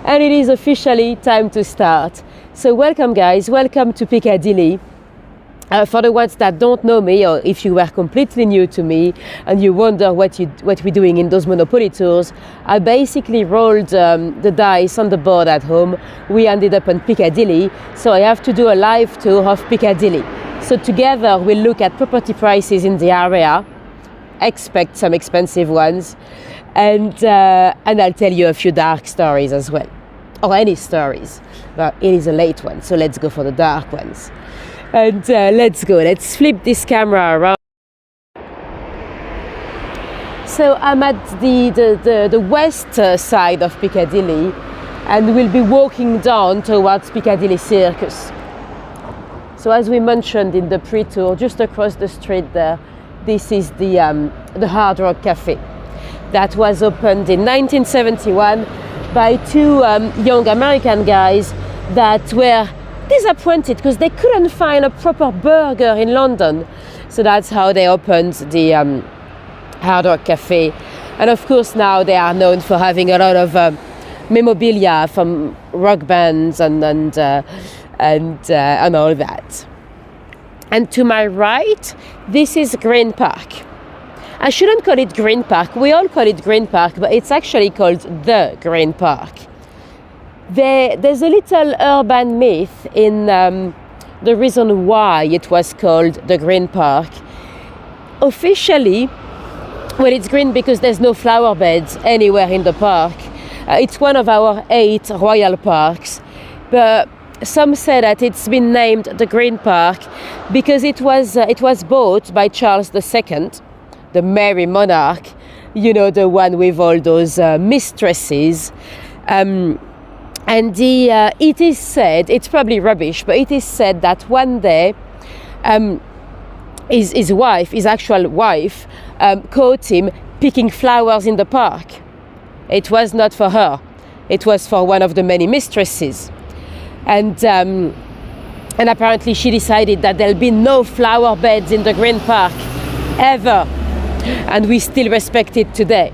And it is officially time to start. So welcome guys, welcome to Piccadilly. For the ones that don't know me, or if you were completely new to me and you wonder what we're doing in those Monopoly tours, I basically rolled the dice on the board at home. We ended up on Piccadilly, so I have to do a live tour of Piccadilly. So together we'll look at property prices in the area, expect some expensive ones, and I'll tell you a few dark stories as well, or any stories. But it is a late one, so let's go for the dark ones. And let's go. Let's flip this camera around. So I'm at the west side of Piccadilly, and we'll be walking down towards Piccadilly Circus. So as we mentioned in the pre-tour, just across the street there, this is the Hard Rock Cafe that was opened in 1971 by two young American guys that were disappointed because they couldn't find a proper burger in London. So that's how they opened the Hard Rock Cafe. And of course now they are known for having a lot of memorabilia from rock bands and all that. And to my right, this is Green Park. I shouldn't call it Green Park. We all call it Green Park, but it's actually called the Green Park. There's a little urban myth in the reason why it was called the Green Park. Officially, well, it's green because there's no flower beds anywhere in the park. It's one of our 8 royal parks, but some say that it's been named the Green Park because it was bought by Charles II, the merry monarch, you know, the one with all those mistresses. And it is said, it's probably rubbish, but it is said that one day his actual wife, caught him picking flowers in the park. It was not for her. It was for one of the many mistresses. And apparently she decided that there'll be no flower beds in the Green Park, ever. And we still respect it today.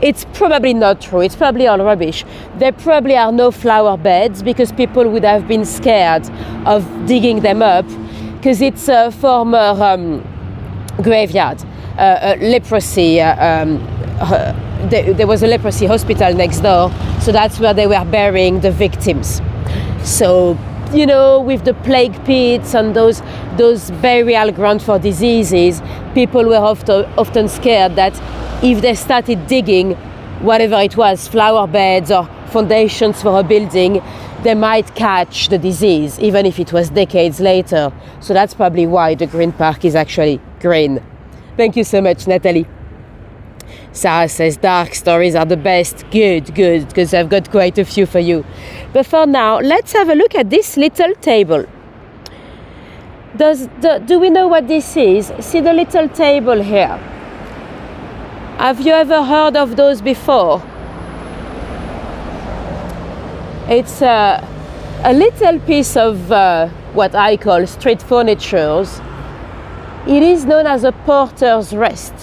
It's probably not true. It's probably all rubbish. There probably are no flower beds because people would have been scared of digging them up because it's a former graveyard, leprosy. There was a leprosy hospital next door, so that's where they were burying the victims. So, you know, with the plague pits and those burial grounds for diseases, people were often scared that if they started digging whatever it was, flower beds or foundations for a building, they might catch the disease, even if it was decades later. So that's probably why the Green Park is actually green. Thank you so much, Natalie. Sarah says dark stories are the best. Good, because I've got quite a few for you. But for now, let's have a look at this little table. Do we know what this is? See the little table here? Have you ever heard of those before? It's a little piece of what I call street furniture. It is known as a porter's rest.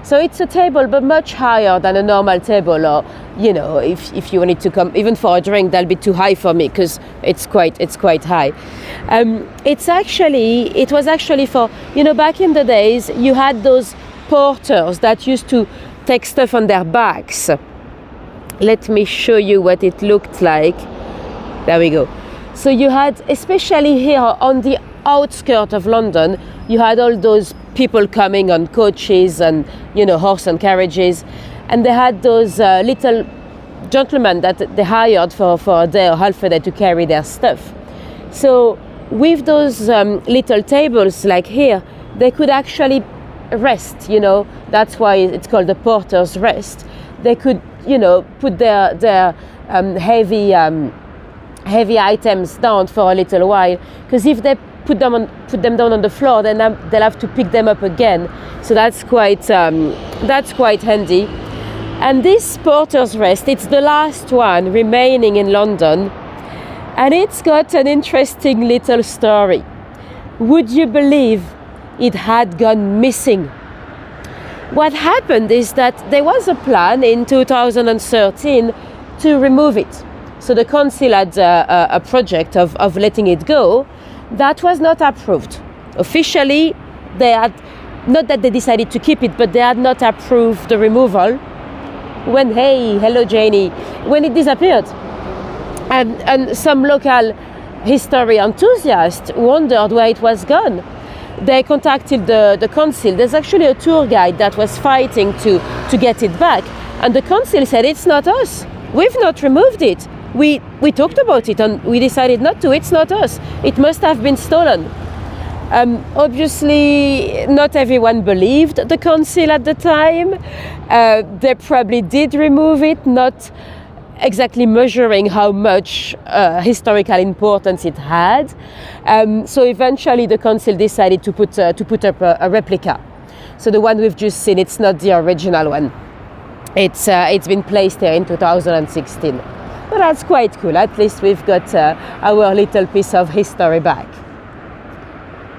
So it's a table, but much higher than a normal table. Or, you know, if you wanted to come, even for a drink, that'll be too high for me because it's quite high. It was actually for, you know, back in the days, you had those porters that used to take stuff on their backs. Let me show you what it looked like. There we go. So you had, especially here on the outskirts of London, you had all those people coming on coaches and, you know, horse and carriages, and they had those little gentlemen that they hired for a day or half a day to carry their stuff. So with those little tables like here, they could actually rest, you know, that's why it's called the porter's rest. They could, you know, put their heavy items down for a little while, because if they put them down on the floor, then they'll have to pick them up again. So that's quite handy. And this porter's rest, it's the last one remaining in London, and it's got an interesting little story. Would you believe it had gone missing? What happened is that there was a plan in 2013 to remove it. So the council had a project of letting it go. That was not approved. Officially, they had, not that they decided to keep it, but they had not approved the removal when, hey, hello Janie, when it disappeared. And some local history enthusiasts wondered where it was gone. They contacted the council. There's actually a tour guide that was fighting to get it back. And the council said, it's not us. We've not removed it. We talked about it and we decided not to. It's not us. It must have been stolen. Obviously, not everyone believed the council at the time. They probably did remove it, not exactly measuring how much historical importance it had. So eventually the council decided to put up a replica. So the one we've just seen, it's not the original one. It's been placed here in 2016. But that's quite cool. At least we've got our little piece of history back.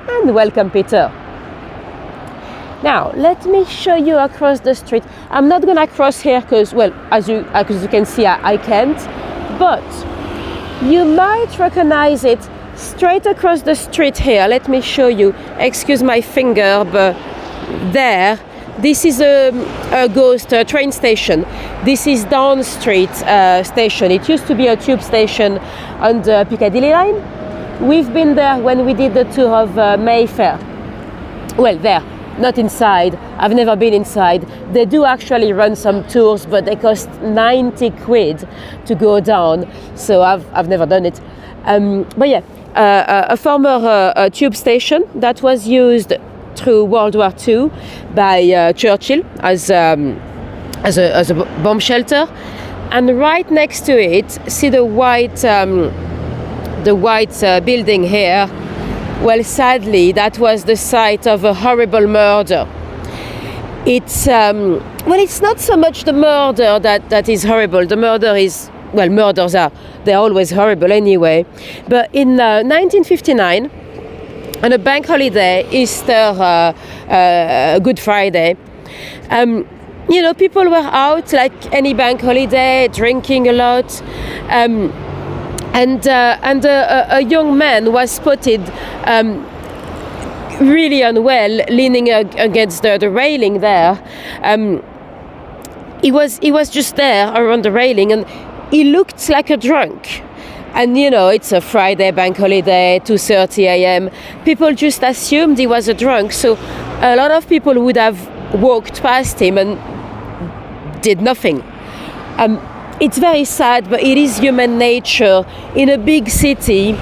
And welcome, Peter. Now, let me show you across the street. I'm not going to cross here because, well, as you can see, I can't. But you might recognize it straight across the street here. Let me show you. Excuse my finger, but there. This is a ghost train station. This is Down Street station. It used to be a tube station on the Piccadilly line. We've been there when we did the tour of Mayfair. Well, there, not inside. I've never been inside. They do actually run some tours, but they cost 90 quid to go down. So I've never done it. But yeah, a former tube station that was used through World War II by Churchill as a bomb shelter, and right next to it, see the white building here. Well, sadly, that was the site of a horrible murder. It's it's not so much the murder that is horrible. The murder is, well, murders they're always horrible anyway. But in 1959. On a bank holiday, Easter, Good Friday, people were out like any bank holiday, drinking a lot, and a young man was spotted really unwell, leaning against the railing there. He was just there around the railing, and he looked like a drunk. And it's a Friday bank holiday, 2:30 a.m. People just assumed he was a drunk. So a lot of people would have walked past him and did nothing. It's very sad, but it is human nature. In a big city,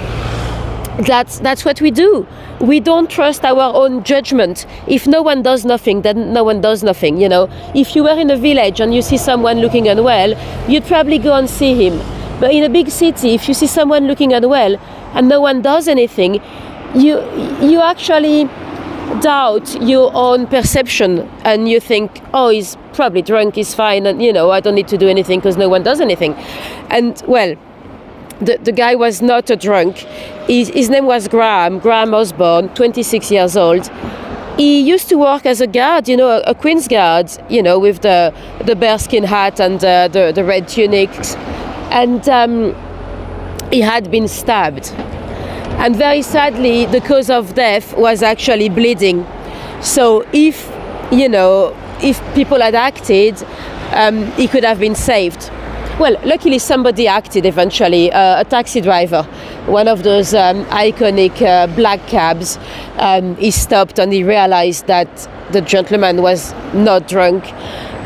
that's what we do. We don't trust our own judgment. If no one does nothing, then no one does nothing. If you were in a village and you see someone looking unwell, you'd probably go and see him. But in a big city, if you see someone looking unwell and no one does anything, you actually doubt your own perception, and you think, oh, he's probably drunk, he's fine, and I don't need to do anything because no one does anything. And well, the guy was not a drunk. His name was Graham Osborne, 26 years old. He used to work as a guard, a Queen's Guard, with the bearskin hat and the red tunics. And he had been stabbed. And very sadly, the cause of death was actually bleeding. So if people had acted, he could have been saved. Well, luckily somebody acted eventually, a taxi driver, one of those iconic black cabs. He stopped and he realized that the gentleman was not drunk,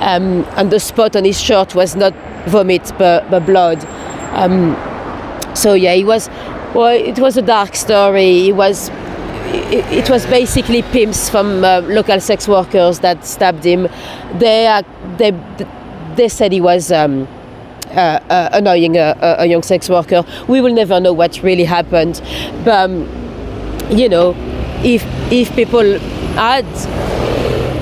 and the spot on his shirt was not vomit but blood. So yeah, it was a dark story. It was basically pimps from local sex workers that stabbed him. They said he was annoying a young sex worker. We will never know what really happened, but if people had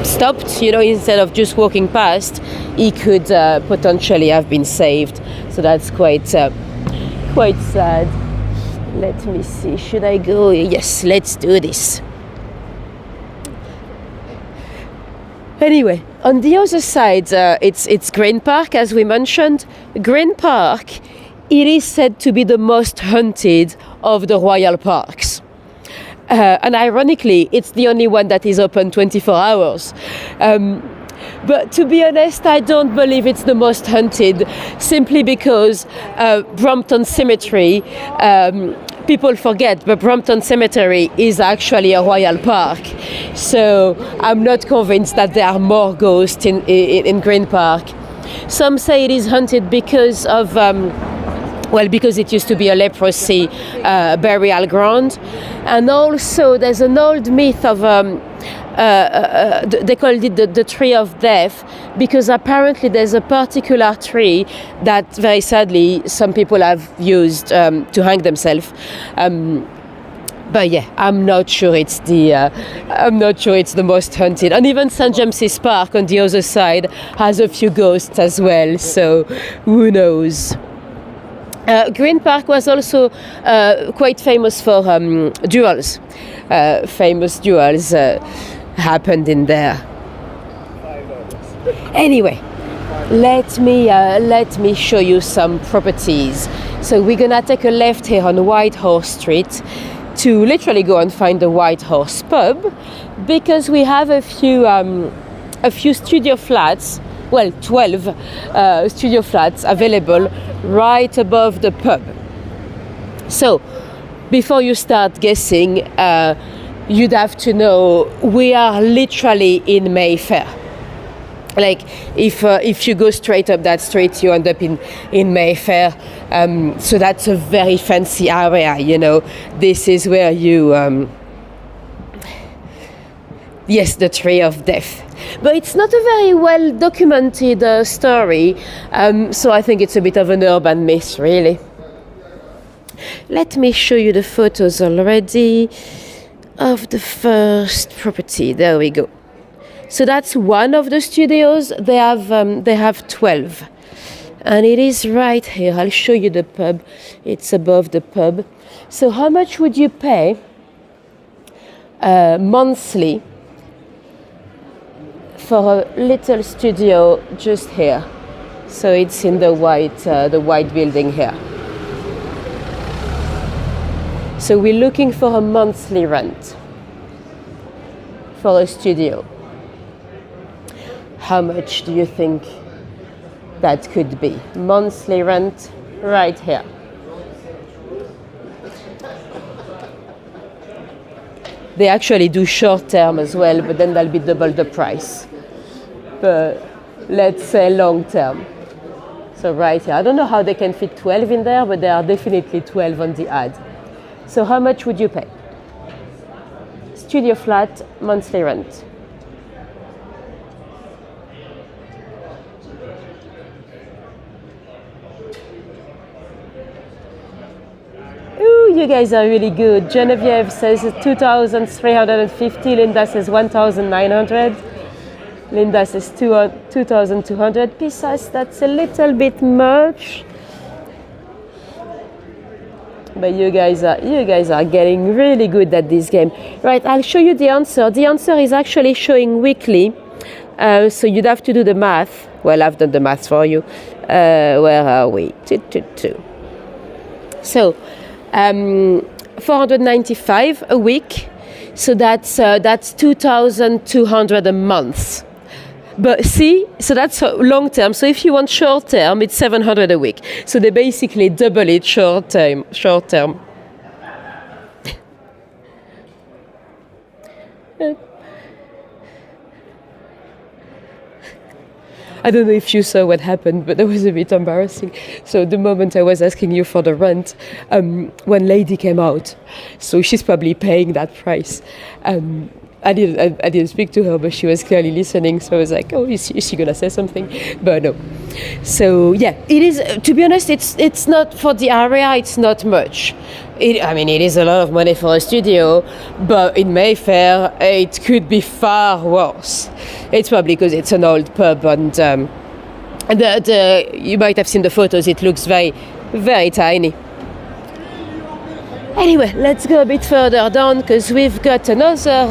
stopped, instead of just walking past, he could potentially have been saved. So that's quite sad. Let me see, should I go? Yes, let's do this. Anyway, on the other side, it's Green Park, as we mentioned. Green Park it is said to be the most haunted of the royal parks. And ironically, it's the only one that is open 24 hours. But to be honest, I don't believe it's the most haunted, simply because Brompton Cemetery, people forget, but Brompton Cemetery is actually a royal park. So I'm not convinced that there are more ghosts in Green Park. Some say it is haunted because of because it used to be a leprosy burial ground. And also there's an old myth of, they called it the tree of death, because apparently there's a particular tree that very sadly some people have used to hang themselves. But yeah, I'm not sure it's the most haunted. And even St. James's Park on the other side has a few ghosts as well, so who knows. Green Park was also quite famous for duels. Famous duels happened in there. Anyway, let me show you some properties. So we're gonna take a left here on White Horse Street to literally go and find the White Horse pub, because we have a few studio flats, 12 studio flats available right above the pub. So before you start guessing, you'd have to know we are literally in Mayfair. Like if you go straight up that street, you end up in Mayfair. So that's a very fancy area, you know. This is where you yes, the tree of death. But it's not a very well documented story, so I think it's a bit of an urban myth, really. Let me show you the photos already of the first property. There we go. So that's one of the studios. They have 12, and it is right here. I'll show you the pub. It's above the pub. So how much would you pay monthly for a little studio just here? So it's in the white building here. So we're looking for a monthly rent for a studio. How much do you think that could be? Monthly rent right here. They actually do short term as well, but then that'll be double the price. But let's say long term. So right here, I don't know how they can fit 12 in there, but there are definitely 12 on the ad. So how much would you pay? Studio flat, monthly rent. Ooh, you guys are really good. Genevieve says 2,350. Linda says 1,900. Linda says 2,200. Pisas, that's a little bit much. But you guys are getting really good at this game. Right, I'll show you the answer. The answer is actually showing weekly. So you'd have to do the math. Well, I've done the math for you. Where are we? So 495 a week. So that's 2,200 a month. But see, so that's long term. So if you want short term, it's 700 a week. So they basically double it short term. I don't know if you saw what happened, but that was a bit embarrassing. So the moment I was asking you for the rent, one lady came out. So she's probably paying that price. I didn't speak to her, but she was clearly listening. So I was like, oh, is she gonna say something? But no. So yeah, it is. To be honest, it's not for the area. It's not much. It is a lot of money for a studio, but in Mayfair, it could be far worse. It's probably because it's an old pub, and you might have seen the photos. It looks very, very tiny. Anyway, let's go a bit further down, because we've got another.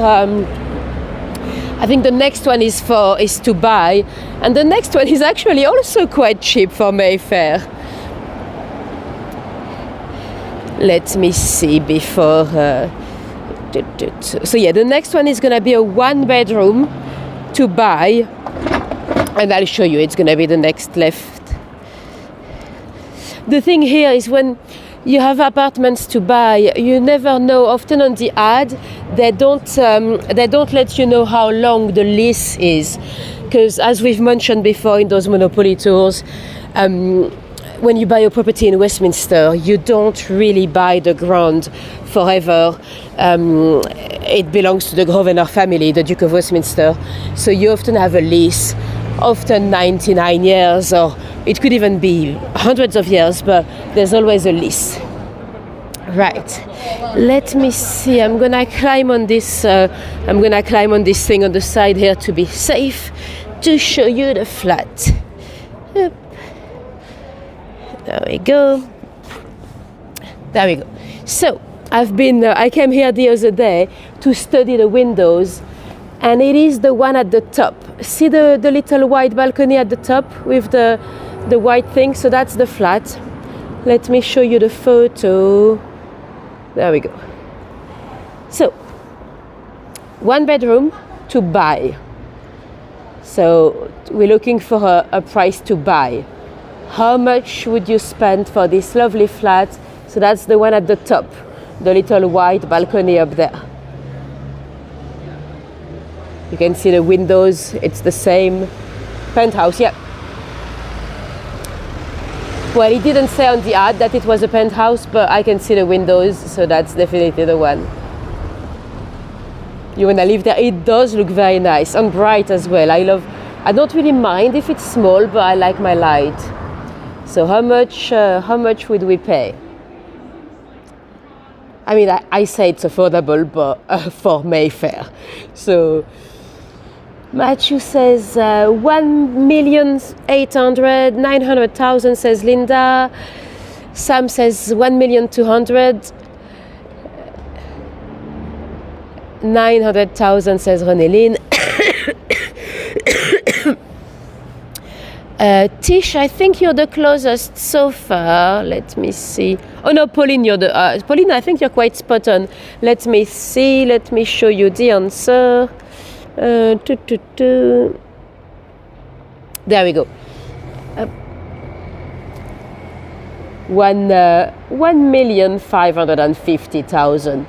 I think the next one is to buy, and the next one is actually also quite cheap for Mayfair. let me see before. So yeah, the next one is gonna be a 1-bedroom to buy, and I'll show you. It's gonna be the next left. The thing here is when you have apartments to buy, you never know. Often on the ad, they don't let you know how long the lease is, because as we've mentioned before in those Monopoly tours, when you buy a property in Westminster, you don't really buy the ground forever. It belongs to the Grosvenor family, the Duke of Westminster, so you often have a lease, often 99 years, or it could even be hundreds of years, but there's always a lease. Right, let me see. I'm gonna climb on this thing on the side here to be safe, to show you the flat. Yep. There we go. There we go. So I came here the other day to study the windows, and it is the one at the top. See the little white balcony at the top with the white thing? So that's the flat. Let me show you the photo. There we go. So 1-bedroom to buy. So we're looking for a price to buy. How much would you spend for this lovely flat? So that's the one at the top, the little white balcony up there. You can see the windows, it's the same penthouse, yeah. Well, it didn't say on the ad that it was a penthouse, but I can see the windows, so that's definitely the one. You wanna live there? It does look very nice and bright as well. I don't really mind if it's small, but I like my light. So how much would we pay? I mean, I say it's affordable, but for Mayfair. So Matthew says 1,800,000, 900,000 says Linda. Sam says 1,200,000. 900,000 says Renelin. Tish, I think you're the closest so far. Let me see. Oh no, Pauline, Pauline, I think you're quite spot on. Let me see. Let me show you the answer. There we go. 1,550,000.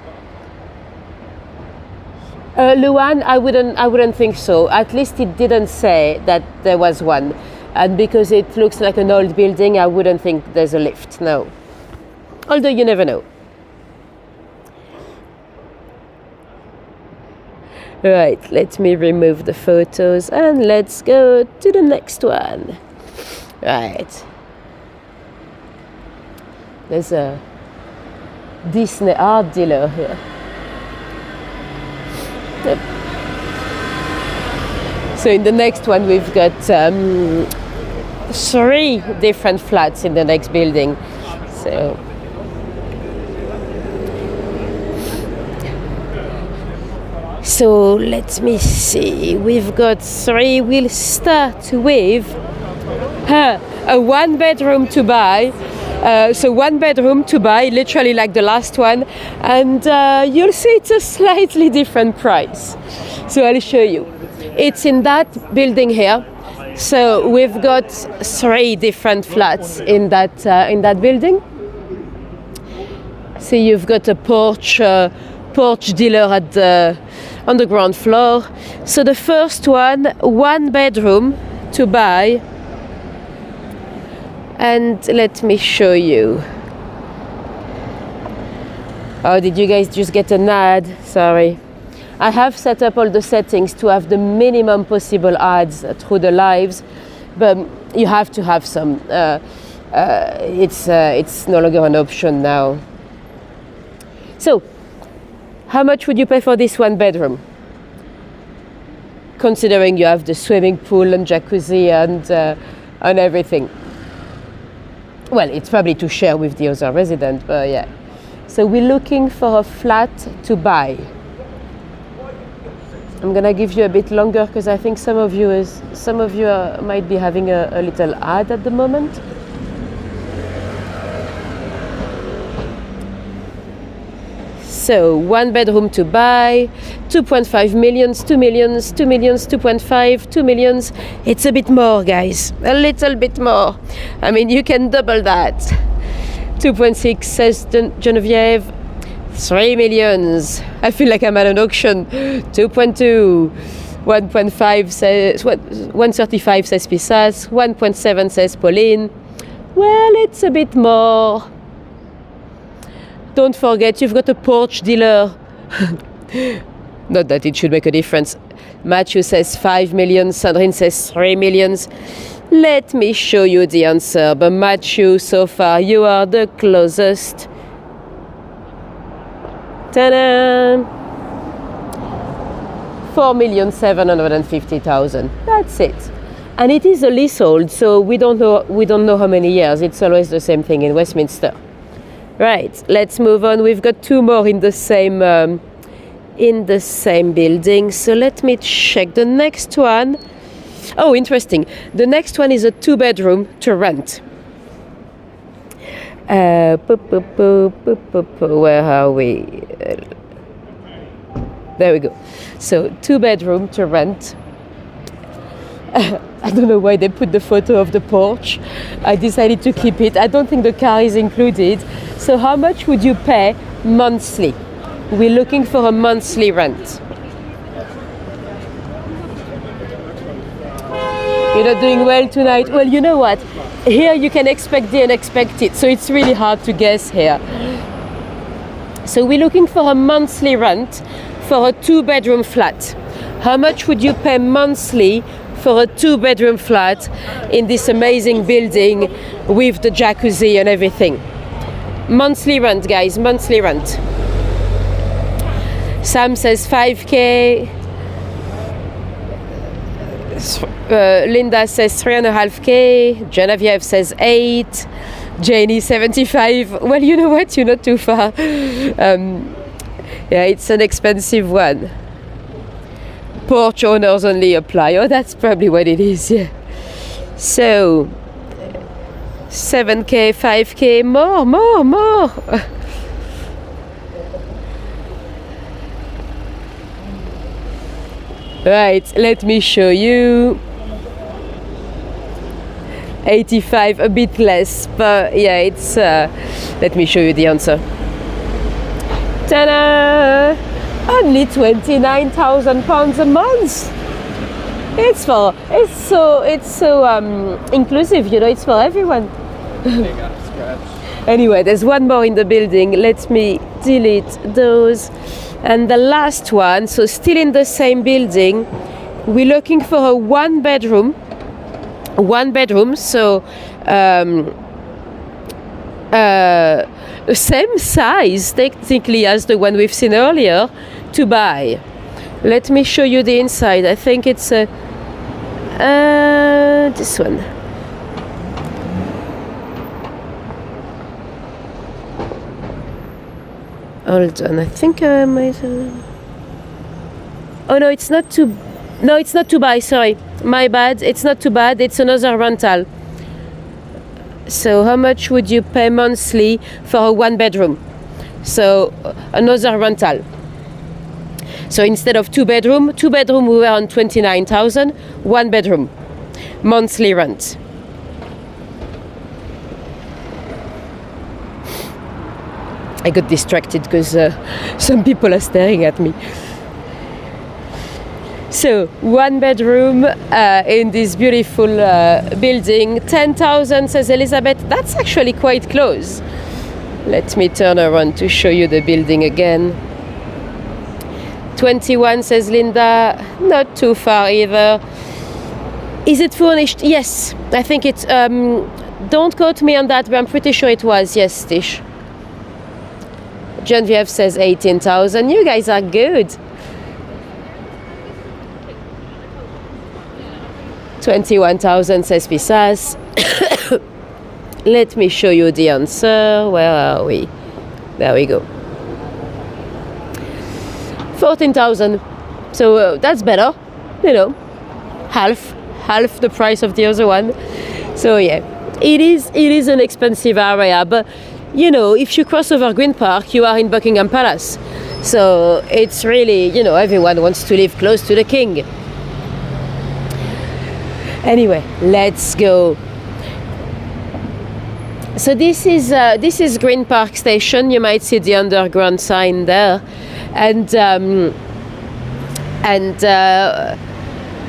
Luan, I wouldn't think so. At least it didn't say that there was one. And because it looks like an old building, I wouldn't think there's a lift, no. Although you never know. Right, let me remove the photos and let's go to the next one. Right. There's a Disney art dealer here. Yep. So in the next one we've got 3 different flats in the next building. So let me see. We've got 3. We'll start with a 1-bedroom to buy. So 1-bedroom to buy, literally like the last one, and you'll see it's a slightly different price. So I'll show you. It's in that building here. So we've got 3 different flats in that building. So you've got a porch dealer on the ground floor. So the first one, 1-bedroom to buy. And let me show you. Oh, did you guys just get an ad? Sorry. I have set up all the settings to have the minimum possible ads through the lives, but you have to have some. It's no longer an option now. So, how much would you pay for this 1-bedroom? Considering you have the swimming pool and jacuzzi and everything. Well, it's probably to share with the other resident, but yeah. So we're looking for a flat to buy. I'm gonna give you a bit longer because I think some of you might be having a little ad at the moment. So 1 bedroom to buy, 2.5 millions, 2 millions, 2 millions, 2.5, 2 millions. It's a bit more, guys, a little bit more. I mean, you can double that. 2.6 says Genevieve. 3 millions. I feel like I'm at an auction. 2.2. 1.5 says 135 says Pisas. 1.7 says Pauline. Well, it's a bit more. Don't forget, you've got a porch dealer. Not that it should make a difference. Matthew says 5 million. Sandrine says 3 millions. Let me show you the answer. But Matthew, so far, you are the closest. Ta-da! 4,750,000. That's it. And it is a leasehold, so we don't know how many years. It's always the same thing in Westminster. Right, let's move on. We've got 2 more in the same building. So let me check the next one. Oh, interesting. The next one is a 2-bedroom to rent. Where are we? There we go. So 2-bedroom to rent. I don't know why they put the photo of the porch. I decided to keep it. I don't think the car is included. So how much would you pay monthly? We're looking for a monthly rent. You're not doing well tonight. Well, you know what? Here you can expect the unexpected, so it's really hard to guess here. So we're looking for a monthly rent for a 2-bedroom flat. How much would you pay monthly for a 2-bedroom flat in this amazing building with the jacuzzi and everything? Monthly rent, guys, monthly rent. Sam says 5K. Linda says 3.5K. Genevieve says 8. Janie 75. Well, you know what? You're not too far. Yeah, it's an expensive one. Porch owners only apply. Oh, that's probably what it is. Yeah. So 7K, 5K, more. Right, let me show you. 85, a bit less, but yeah, it's. Let me show you the answer. Ta-da! Only £29,000 a month. It's so inclusive, you know. It's for everyone. Anyway, there's one more in the building. Let me delete those. And the last one, so still in the same building, we're looking for a 1-bedroom. So same size technically as the one we've seen earlier to buy. Let me show you the inside. I think it's this one. Hold on, I think I might. Oh no, it's not to. No, it's not to buy. Sorry, my bad. It's not too bad. It's another rental. So how much would you pay monthly for a 1-bedroom? So another rental. So instead of 2-bedroom we were on 29,000. 1-bedroom, monthly rent. I got distracted because some people are staring at me. So 1-bedroom in this beautiful building, 10,000 says Elizabeth. That's actually quite close. Let me turn around to show you the building again. 21 says Linda. Not too far either. Is it furnished? Yes, I think it's. Don't quote me on that, but I'm pretty sure it was. Yes, Tish. Genevieve says 18,000. You guys are good. 21,000 says Pisas. Let me show you the answer. Where are we? There we go. 14,000. So that's better. You know, half the price of the other one. So yeah, it is an expensive area, but you know, if you cross over Green Park, you are in Buckingham Palace. So it's really, you know, everyone wants to live close to the king. Anyway, let's go. So this is Green Park Station. You might see the underground sign there, and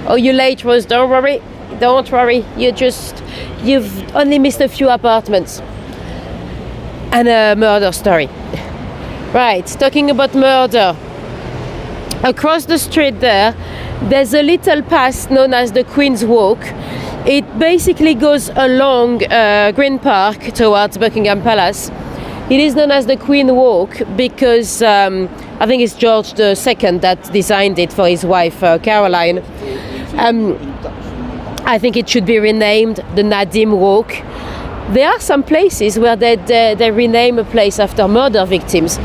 oh, you're late, Rose. Don't worry. You've only missed a few apartments and a murder story. Right, talking about murder. Across the street there's a little path known as the Queen's Walk. It basically goes along Green Park towards Buckingham Palace. It is known as the Queen Walk because I think it's George II that designed it for his wife Caroline. I think it should be renamed the Nadim Walk. There are some places where they rename a place after murder victims.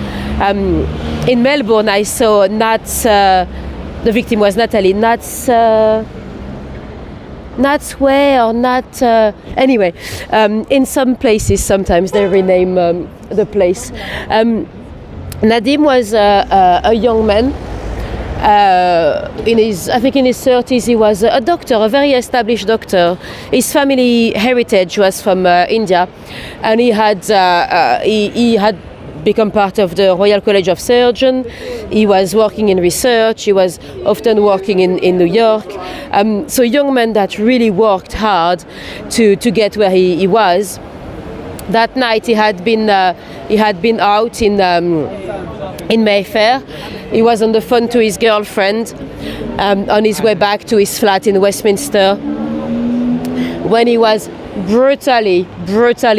In Melbourne, I saw Nat's. The victim was Natalie. Nat's Way or Nat. Anyway, in some places, sometimes they rename the place. Nadim was a young man. In his 30s, he was a doctor, a very established doctor. His family heritage was from India, and he had become part of the Royal College of Surgeons. He was working in research. He was often working in New York. So a young man that really worked hard to get where he was. That night he had been out in Mayfair. He was on the phone to his girlfriend on his way back to his flat in Westminster when he was brutally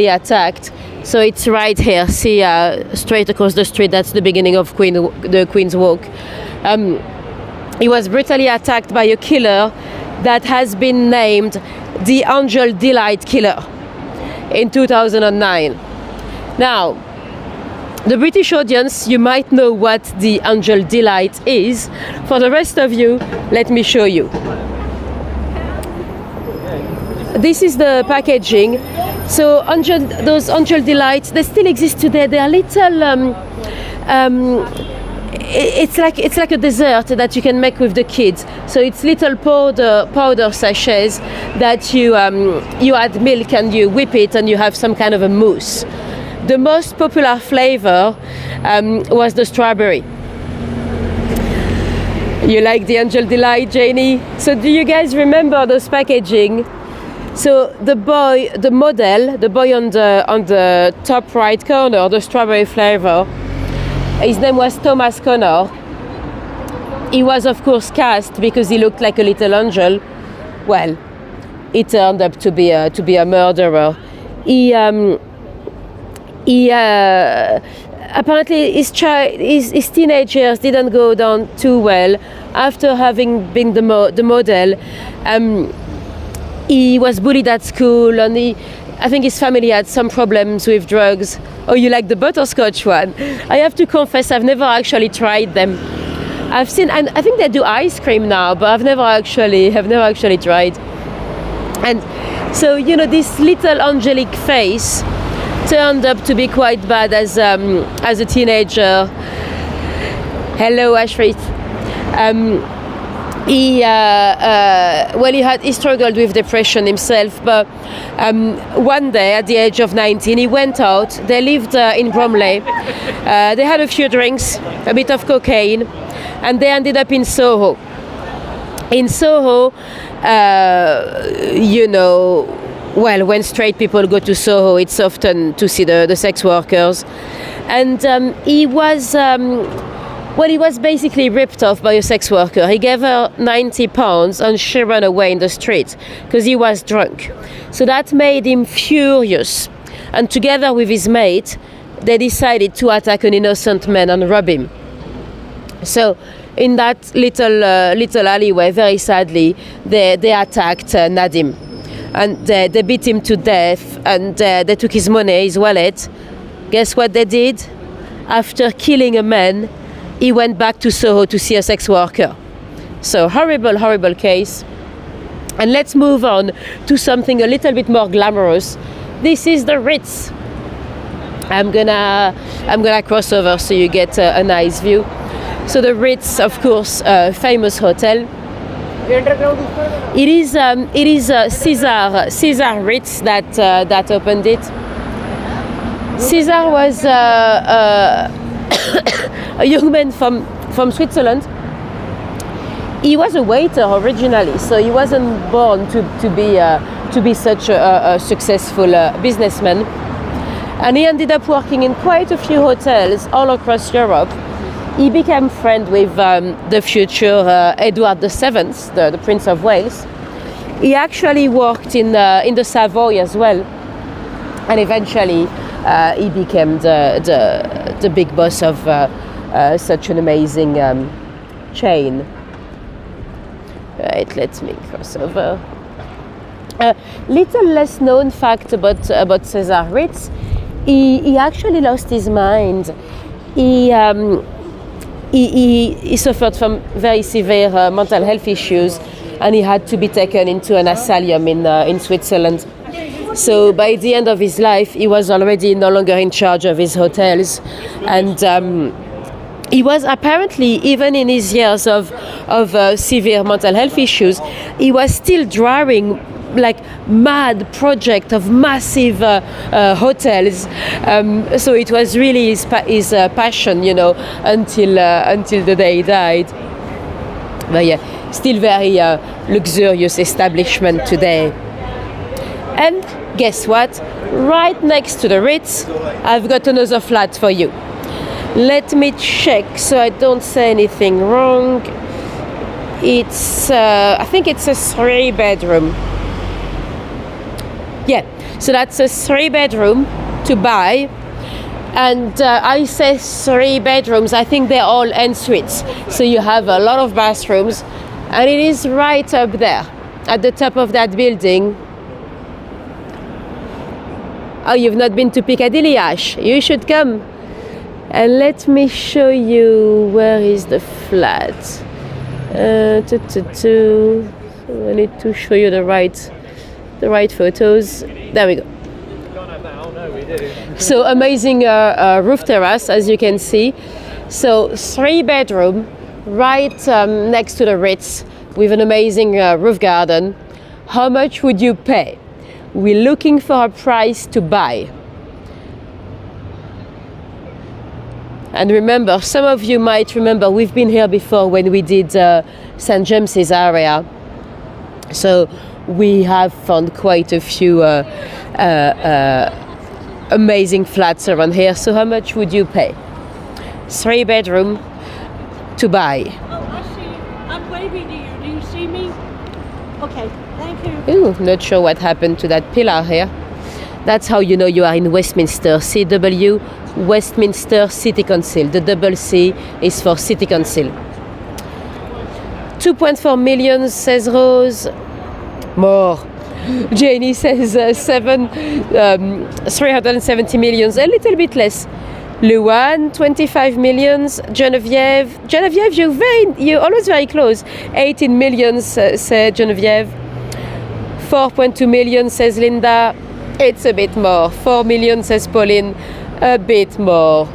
attacked. So it's right here. See, straight across the street. That's the beginning of the Queen's Walk. He was brutally attacked by a killer that has been named the Angel Delight Killer in 2009. Now, the British audience, you might know what the Angel Delight is. For the rest of you, let me show you. This is the packaging. So those Angel Delights, they still exist today. They are little. It's like a dessert that you can make with the kids. So it's little powder sachets that you add milk and you whip it and you have some kind of a mousse. The most popular flavor was the strawberry. You like the Angel Delight, Janie? So do you guys remember those packaging? So the boy on the top right corner, the strawberry flavor, his name was Thomas Connor. He was of course cast because he looked like a little angel. Well, he turned up to be a murderer. He apparently his teenage years didn't go down too well. After having been the model, he was bullied at school, and I think his family had some problems with drugs. Oh, you like the butterscotch one? I have to confess, I've never actually tried them. I've seen, and I think they do ice cream now, but I've never actually tried. And so, you know, this little angelic face turned up to be quite bad as a teenager. Hello, Ashrit. He struggled with depression himself, but one day at the age of 19 he went out. They lived in Bromley. They had a few drinks, a bit of cocaine, and they ended up in Soho. In Soho, you know, well, when straight people go to Soho, it's often to see the sex workers, and he was basically ripped off by a sex worker. He gave her £90 and she ran away in the street because he was drunk. So that made him furious. And together with his mate, they decided to attack an innocent man and rob him. So in that little alleyway, very sadly, they attacked Nadim. And they beat him to death, and they took his money, his wallet. Guess what they did? After killing a man, he went back to Soho to see a sex worker. So horrible case. And let's move on to something a little bit more glamorous. This is the Ritz. I'm gonna cross over so you get a nice view. So the Ritz, of course, famous hotel. It is Caesar Ritz that opened it. Caesar was a young man from Switzerland. He was a waiter originally, so he wasn't born to be such a successful businessman. And he ended up working in quite a few hotels all across Europe. He became friend with the future Edward VII, the Prince of Wales. He actually worked in the Savoy as well, and eventually he became the big boss of such an amazing chain. Right, let me cross over. Little less known fact about Cesar Ritz, he actually lost his mind. He suffered from very severe mental health issues, and he had to be taken into an asylum in Switzerland. So by the end of his life, he was already no longer in charge of his hotels, and he was apparently, even in his years of severe mental health issues, he was still drawing like mad project of massive hotels. So it was really his passion, until the day he died. But yeah, still very luxurious establishment today. And guess what? Right next to the Ritz, I've got another flat for you. Let me check so I don't say anything wrong. It's, I think it's a 3-bedroom. Yeah, so that's a 3-bedroom to buy. And I say 3 bedrooms, I think they're all en suites. So you have a lot of bathrooms. And it is right up there, at the top of that building. Oh, you've not been to Piccadilly, Ash? You should come. And let me show you where is the flat. I need to show you the right photos. There we go. So amazing roof terrace, as you can see. So 3-bedroom, right next to the Ritz, with an amazing roof garden. How much would you pay? We're looking for a price to buy. And remember, some of you might remember, we've been here before when we did St. James's area. So we have found quite a few amazing flats around here. So how much would you pay? 3-bedroom to buy. Oh, I see you. I'm waving to you. Do you see me? Okay, thank you. Ooh, not sure what happened to that pillar here. That's how you know you are in Westminster. CW, Westminster City Council. The double C is for City Council. 2.4 million, says Rose. More. Janie says 370 millions, a little bit less. Luan, 25 millions. Genevieve, you're always very close. 18 millions, said Genevieve. 4.2 million, says Linda. It's a bit more. 4 million, says Pauline. A bit more.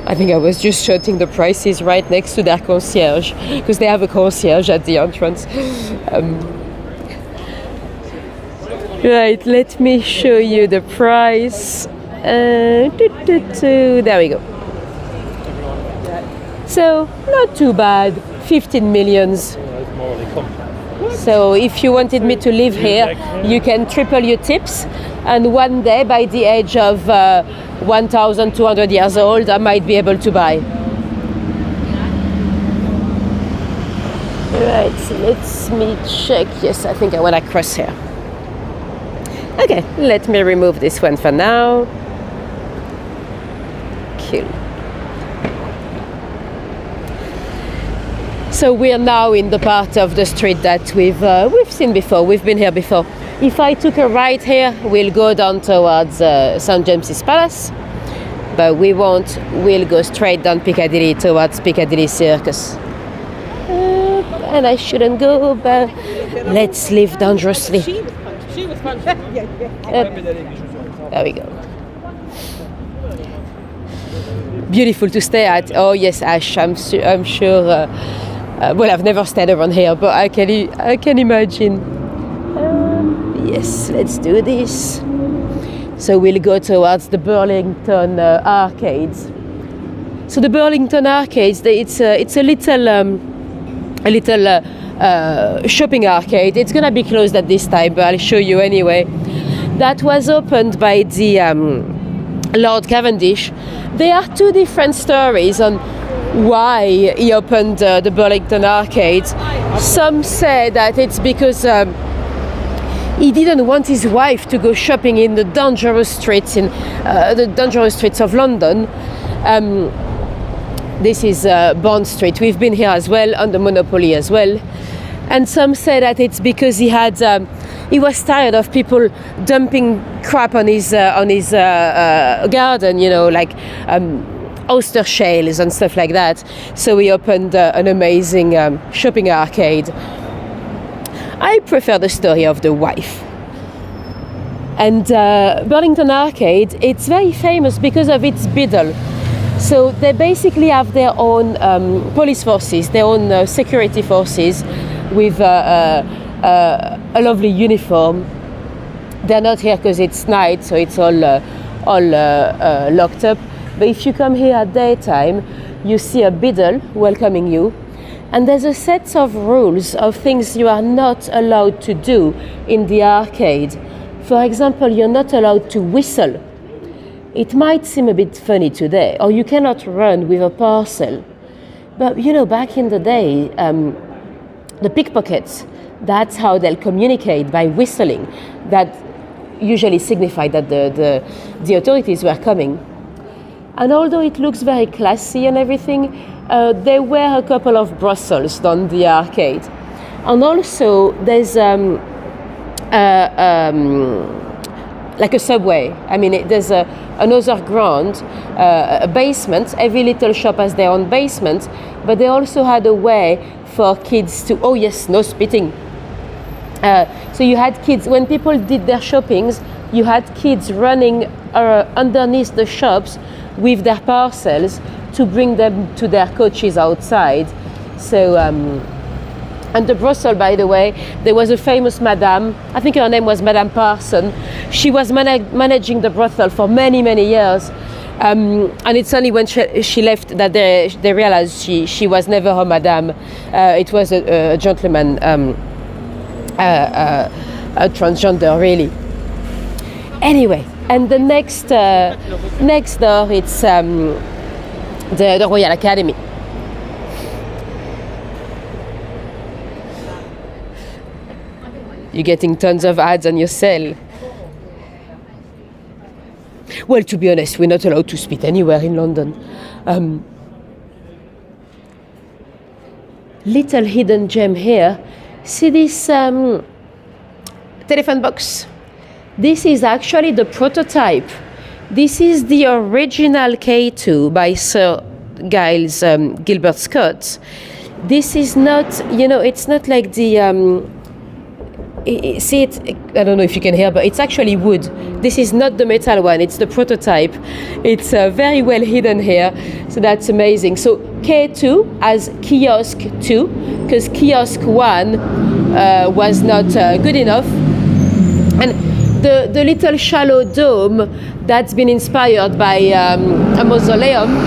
I think I was just shouting the prices right next to their concierge, because they have a concierge at the entrance. Right, let me show you the price. There we go. So, not too bad. 15 millions. So if you wanted me to live here, you can triple your tips, and one day, by the age of 1,200 years old, I might be able to buy. Right, so let me check. Yes, I think I want to cross here. Okay, let me remove this one for now. Cool. So we are now in the part of the street that we've seen before. We've been here before. If I took a right here, we'll go down towards St. James's Palace, but we won't. We'll go straight down Piccadilly towards Piccadilly Circus. And I shouldn't go, but Let's live dangerously. She was punched. She was punched. There we go. Beautiful to stay at. Oh yes, Ash. I'm sure. Well, I've never stayed around here, but I can imagine. Yes, let's do this. So we'll go towards the Burlington Arcades. So the Burlington Arcades, it's a little shopping arcade. It's gonna be closed at this time, but I'll show you anyway. That was opened by the Lord Cavendish. There are two different stories on why he opened the Burlington Arcades. Some say that it's because he didn't want his wife to go shopping in the dangerous streets of London. This is Bond Street. We've been here as well, on the Monopoly as well. And some say that it's because he was tired of people dumping crap on his garden, like oyster shells and stuff like that. So he opened an amazing shopping arcade. I prefer the story of the wife. And Burlington Arcade, it's very famous because of its biddle. So they basically have their own police forces, their own security forces with a lovely uniform. They're not here because it's night, so it's all locked up. But if you come here at daytime, you see a biddle welcoming you. And there's a set of rules of things you are not allowed to do in the arcade. For example, you're not allowed to whistle. It might seem a bit funny today, or you cannot run with a parcel. But back in the day, the pickpockets, that's how they'll communicate, by whistling. That usually signified that the authorities were coming. And although it looks very classy and everything, there were a couple of Brussels down the arcade. And also there's like a subway. I mean, there's another ground, a basement. Every little shop has their own basement, but they also had a way for kids to, oh yes, no spitting. So you had kids, when people did their shoppings, you had kids running underneath the shops with their parcels to bring them to their coaches outside. So, and the Brussels, by the way, there was a famous madame, I think her name was Madame Parson. She was managing the brothel for many, many years. And it's only when she left that they realized she was never a madame. It was a gentleman, a transgender, really. Anyway, and the next door, it's the Royal Academy. You're getting tons of ads on your cell. Well, to be honest, we're not allowed to spit anywhere in London. Little hidden gem here. See this telephone box? This is actually the prototype. This is the original K2 by Sir Giles Gilbert Scott. This is not, it's not like the... see it, I don't know if you can hear, but it's actually wood. This is not the metal one, it's the prototype. It's very well hidden here, so that's amazing. So K2 as kiosk 2, because kiosk 1 was not good enough. And the little shallow dome, that's been inspired by a mausoleum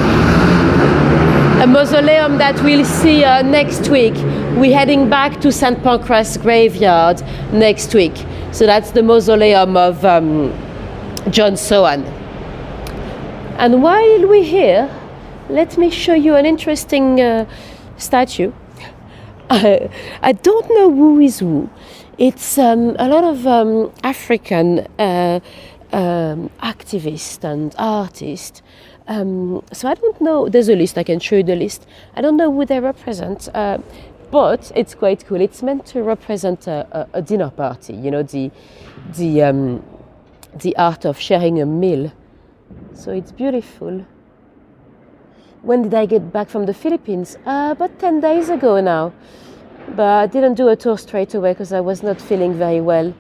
that we'll see next week. We're heading back to St. Pancras graveyard next week. So that's the mausoleum of John Soane. And while we're here, let me show you an interesting statue. I don't know who is who. It's a lot of African activists and artists. So I don't know, there's a list, I can show you the list. I don't know who they represent, but it's quite cool. It's meant to represent a dinner party, the art of sharing a meal. So it's beautiful. When did I get back from the Philippines? About 10 days ago now. But I didn't do a tour straight away because I was not feeling very well.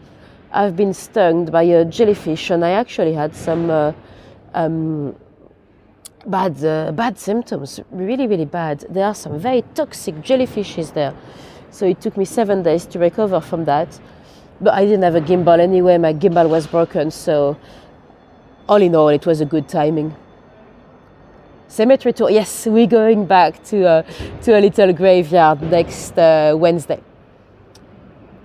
I've been stung by a jellyfish, and I actually had some bad symptoms, really, really bad. There are some very toxic jellyfishes there. So it took me 7 days to recover from that. But I didn't have a gimbal anyway, my gimbal was broken, so all in all, it was a good timing. Cemetery tour, yes, we're going back to a little graveyard next Wednesday.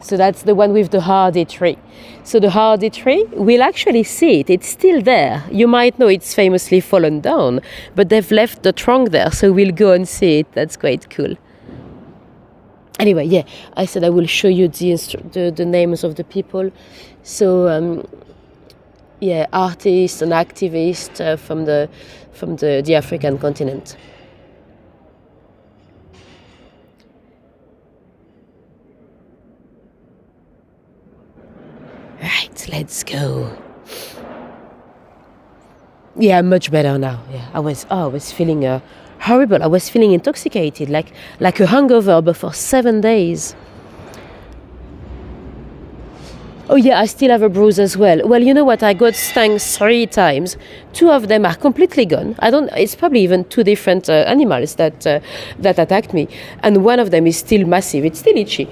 So that's the one with the hardy tree. So the hardy tree, we'll actually see it. It's still there. You might know it's famously fallen down, but they've left the trunk there, so we'll go and see it. That's quite cool. Anyway, yeah, I said I will show you the names of the people. So, yeah, artists and activists from the African continent. Right, let's go. Yeah, much better now. Yeah, I was feeling horrible. I was feeling intoxicated, like a hangover, but for 7 days. Oh yeah, I still have a bruise as well. Well, you know what? I got stung 3 times. 2 of them are completely gone. It's probably even 2 different animals that attacked me, and one of them is still massive. It's still itchy.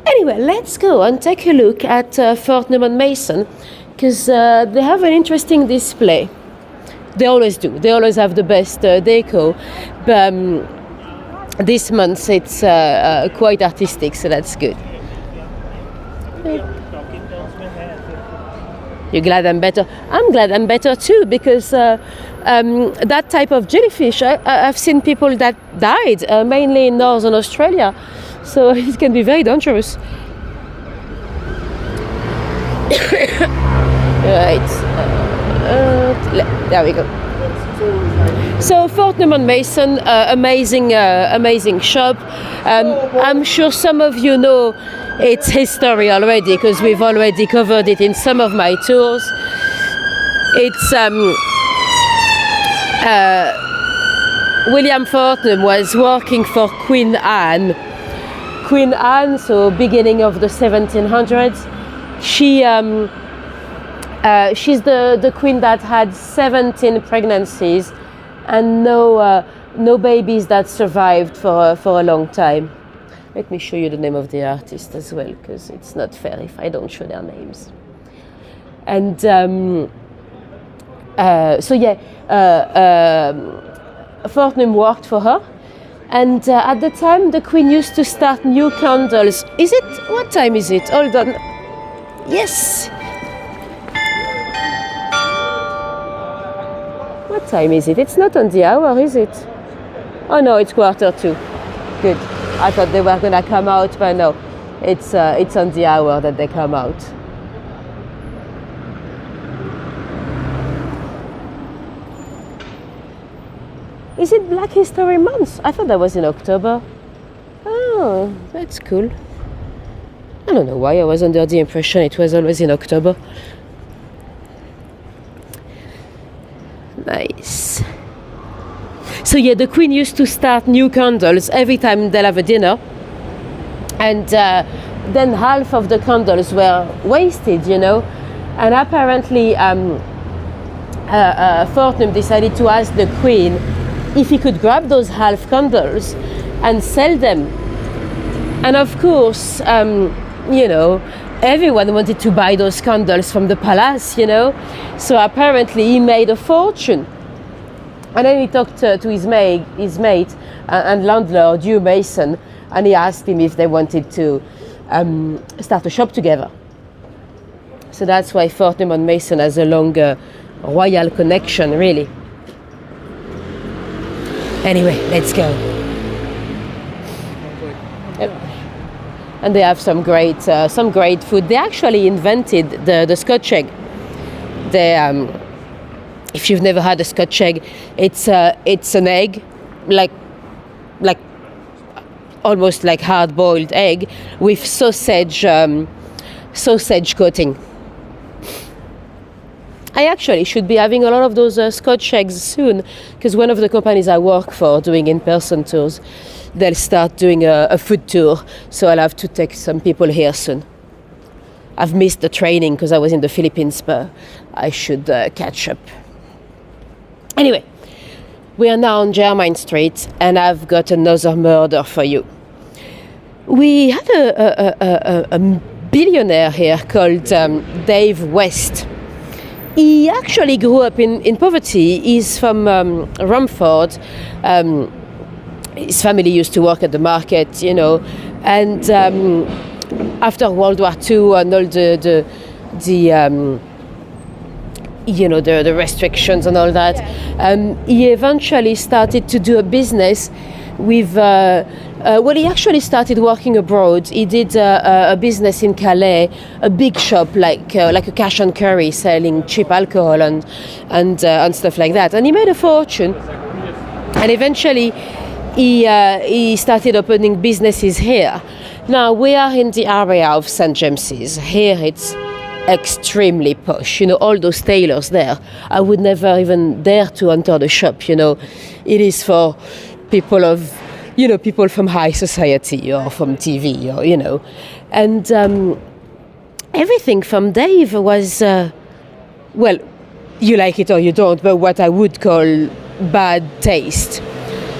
Anyway, let's go and take a look at Fortnum & Mason, because they have an interesting display. They always do. They always have the best deco. But this month it's quite artistic, so that's good. You're glad I'm better? I'm glad I'm better too, because that type of jellyfish, I've seen people that died, mainly in northern Australia. So it can be very dangerous. Right. There we go. So Fortnum & Mason, amazing shop. I'm sure some of you know its history already, because we've already covered it in some of my tours. It's William Fortnum was working for Queen Anne. So beginning of the 1700s. She's the queen that had 17 pregnancies and no babies that survived for a long time. Let me show you the name of the artist as well, because it's not fair if I don't show their names. And so yeah, Fortnum worked for her. And at the time, the Queen used to start new candles. What time is it? Hold on. Yes. What time is it? It's not on the hour, is it? Oh no, it's 1:45. Good. I thought they were gonna come out, but no. It's on the hour that they come out. Is it Black History Month? I thought that was in October. Oh, that's cool. I don't know why I was under the impression it was always in October. Nice. So yeah, the Queen used to start new candles every time they'll have a dinner. And then half of the candles were wasted, you know. And apparently Fortnum decided to ask the Queen if he could grab those half candles and sell them. And of course, you know, everyone wanted to buy those candles from the palace, you know. So apparently he made a fortune. And then he talked to his mate and landlord, Hugh Mason, and he asked him if they wanted to start a shop together. So that's why Fortnum & Mason has a long royal connection, really. Anyway, let's go. Yep. And they have some great food. They actually invented the Scotch egg. If you've never had a Scotch egg, it's an egg, like almost like hard-boiled egg with sausage coating. I actually should be having a lot of those Scotch eggs soon, because one of the companies I work for doing in-person tours, they'll start doing a food tour. So I'll have to take some people here soon. I've missed the training because I was in the Philippines, but I should catch up. Anyway, we are now on Jermyn Street, and I've got another murder for you. We had a billionaire here called Dave West. He actually grew up in poverty. He's from Romford. His family used to work at the market, you know, and after World War II and all the restrictions and all that, he eventually started to do a business with. He actually started working abroad. He did a business in Calais, a big shop like a cash and carry, selling cheap alcohol and stuff like that. And he made a fortune. And eventually, he started opening businesses here. Now we are in the area of St. James's. Here it's extremely posh. You know, all those tailors there. I would never even dare to enter the shop. You know, it is for people from high society or from TV, or, you know. And everything from Dave was, you like it or you don't, but what I would call bad taste.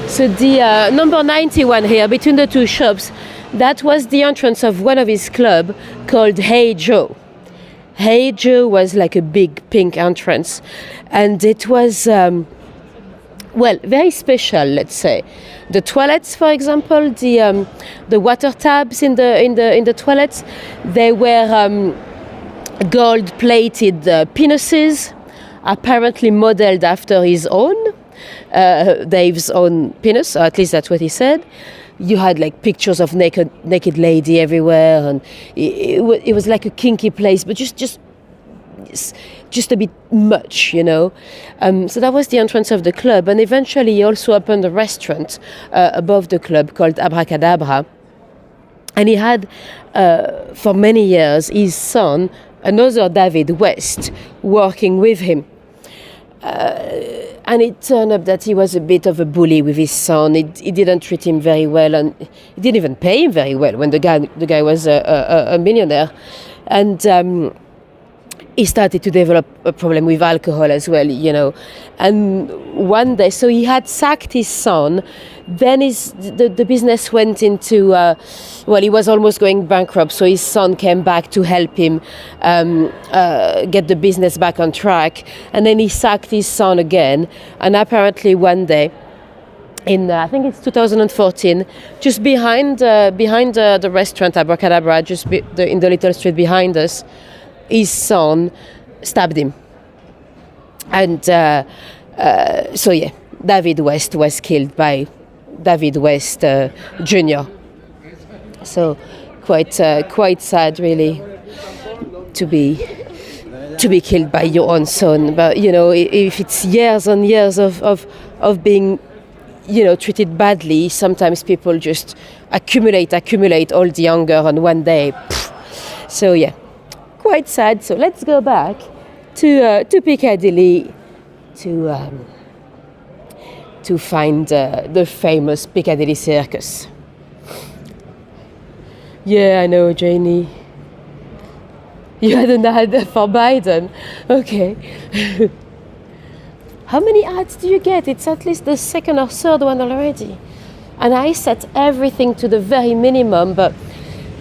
So the number 91 here, between the two shops, that was the entrance of one of his club called Hey Joe. Hey Joe was like a big pink entrance. And it was... very special, let's say. The toilets, for example, the water tabs in the toilets, they were gold-plated penises, apparently modeled after his own, Dave's own penis, or at least that's what he said. You had like pictures of naked lady everywhere, and it was like a kinky place, but just a bit much, you know. So that was the entrance of the club. And eventually he also opened a restaurant above the club called Abracadabra. And he had, for many years, his son, another David West, working with him. And it turned up that he was a bit of a bully with his son. He didn't treat him very well, and he didn't even pay him very well when the guy was a millionaire. And he started to develop a problem with alcohol as well, you know. And one day, so he had sacked his son. Then the business went into, he was almost going bankrupt. So his son came back to help him get the business back on track. And then he sacked his son again. And apparently one day, in I think it's 2014, just behind the restaurant Abracadabra, in the little street behind us, his son stabbed him. And David West was killed by David West Jr. So quite sad, really, to be killed by your own son. But, you know, if it's years and years of being, you know, treated badly, sometimes people just accumulate all the anger on one day. So yeah, quite sad. So let's go back to Piccadilly to find the famous Piccadilly Circus. Yeah, I know, Janie. You had an ad for Biden. Okay. How many ads do you get? It's at least the second or third one already. And I set everything to the very minimum, but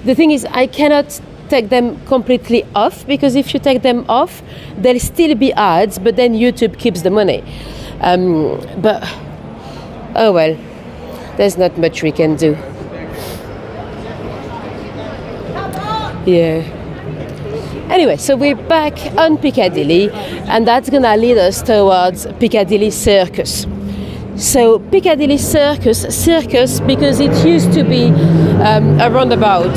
the thing is, I cannot take them completely off, because if you take them off, there'll still be ads, but then YouTube keeps the money. But, oh well, there's not much we can do. Yeah. Anyway, so we're back on Piccadilly, and that's gonna lead us towards Piccadilly Circus. So Piccadilly Circus because it used to be a roundabout.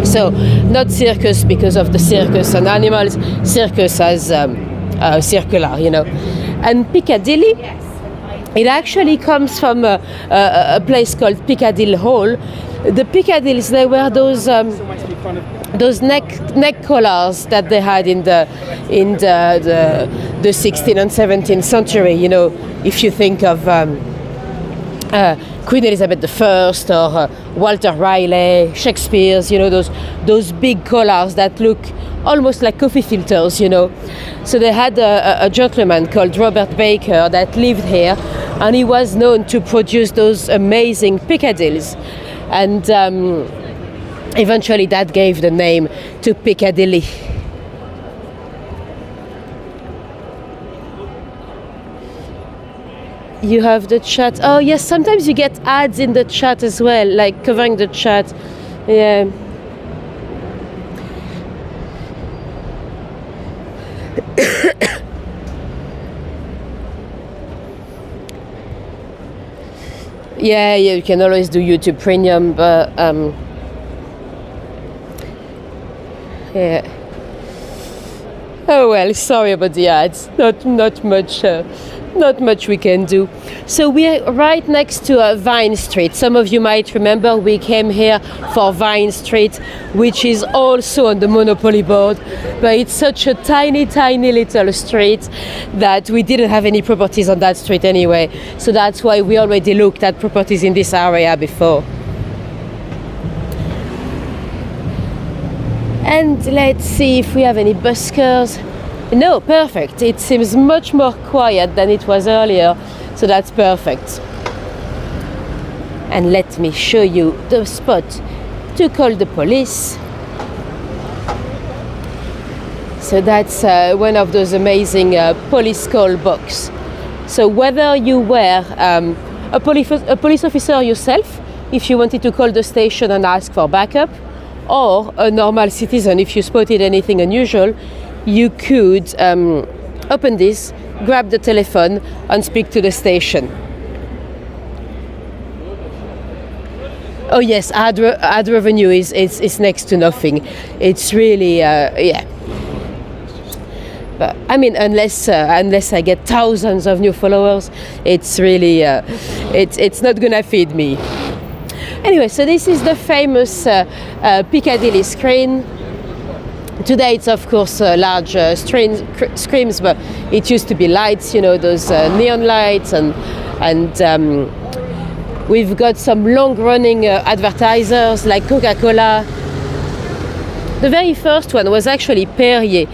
So not circus because of the circus and animals, circus as circular, you know. And Piccadilly, it actually comes from a place called Piccadilly Hall. The Piccadillys, they were those neck collars that they had in the 16th and 17th century. You know, if you think of Queen Elizabeth I or Walter Raleigh, Shakespeare's, those big collars that look almost like coffee filters, So they had a gentleman called Robert Baker that lived here, and he was known to produce those amazing Piccadillys. And eventually that gave the name to Piccadilly. You have the chat. Oh yes, sometimes you get ads in the chat as well, like covering the chat. Yeah. Yeah, you can always do YouTube Premium, but yeah. Oh well, sorry about the ads. Not much we can do. So we're right next to Vine Street. Some of you might remember we came here for Vine Street, which is also on the Monopoly board, but it's such a tiny little street that we didn't have any properties on that street anyway. So that's why we already looked at properties in this area before. And let's see if we have any buskers. No, perfect. It seems much more quiet than it was earlier, so that's perfect. And let me show you the spot to call the police. So that's one of those amazing police call box. So whether you were a police officer yourself, if you wanted to call the station and ask for backup, or a normal citizen, if you spotted anything unusual, you could open this, grab the telephone and speak to the station. Oh yes, ad revenue is next to nothing. It's really, yeah. But I mean, unless I get thousands of new followers, it's really, it's not gonna feed me. Anyway, so this is the famous Piccadilly screen. Today it's of course large screens, but it used to be lights, those neon lights, and we've got some long-running advertisers like Coca-Cola. The very first one was actually Perrier,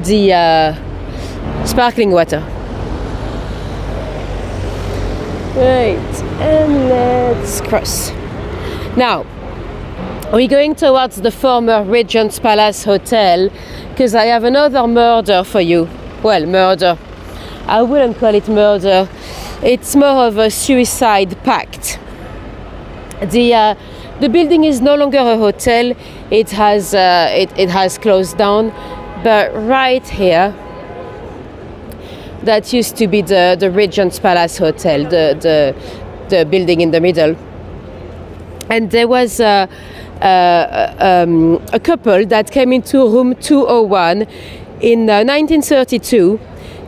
the sparkling water. Right, and let's cross. Now, we're going towards the former Regent's Palace Hotel, because I have another murder for you. Well, murder. I wouldn't call it murder. It's more of a suicide pact. The building is no longer a hotel. It has closed down. But right here, that used to be the Regent's Palace Hotel, the building in the middle. And there was a couple that came into room 201 in 1932.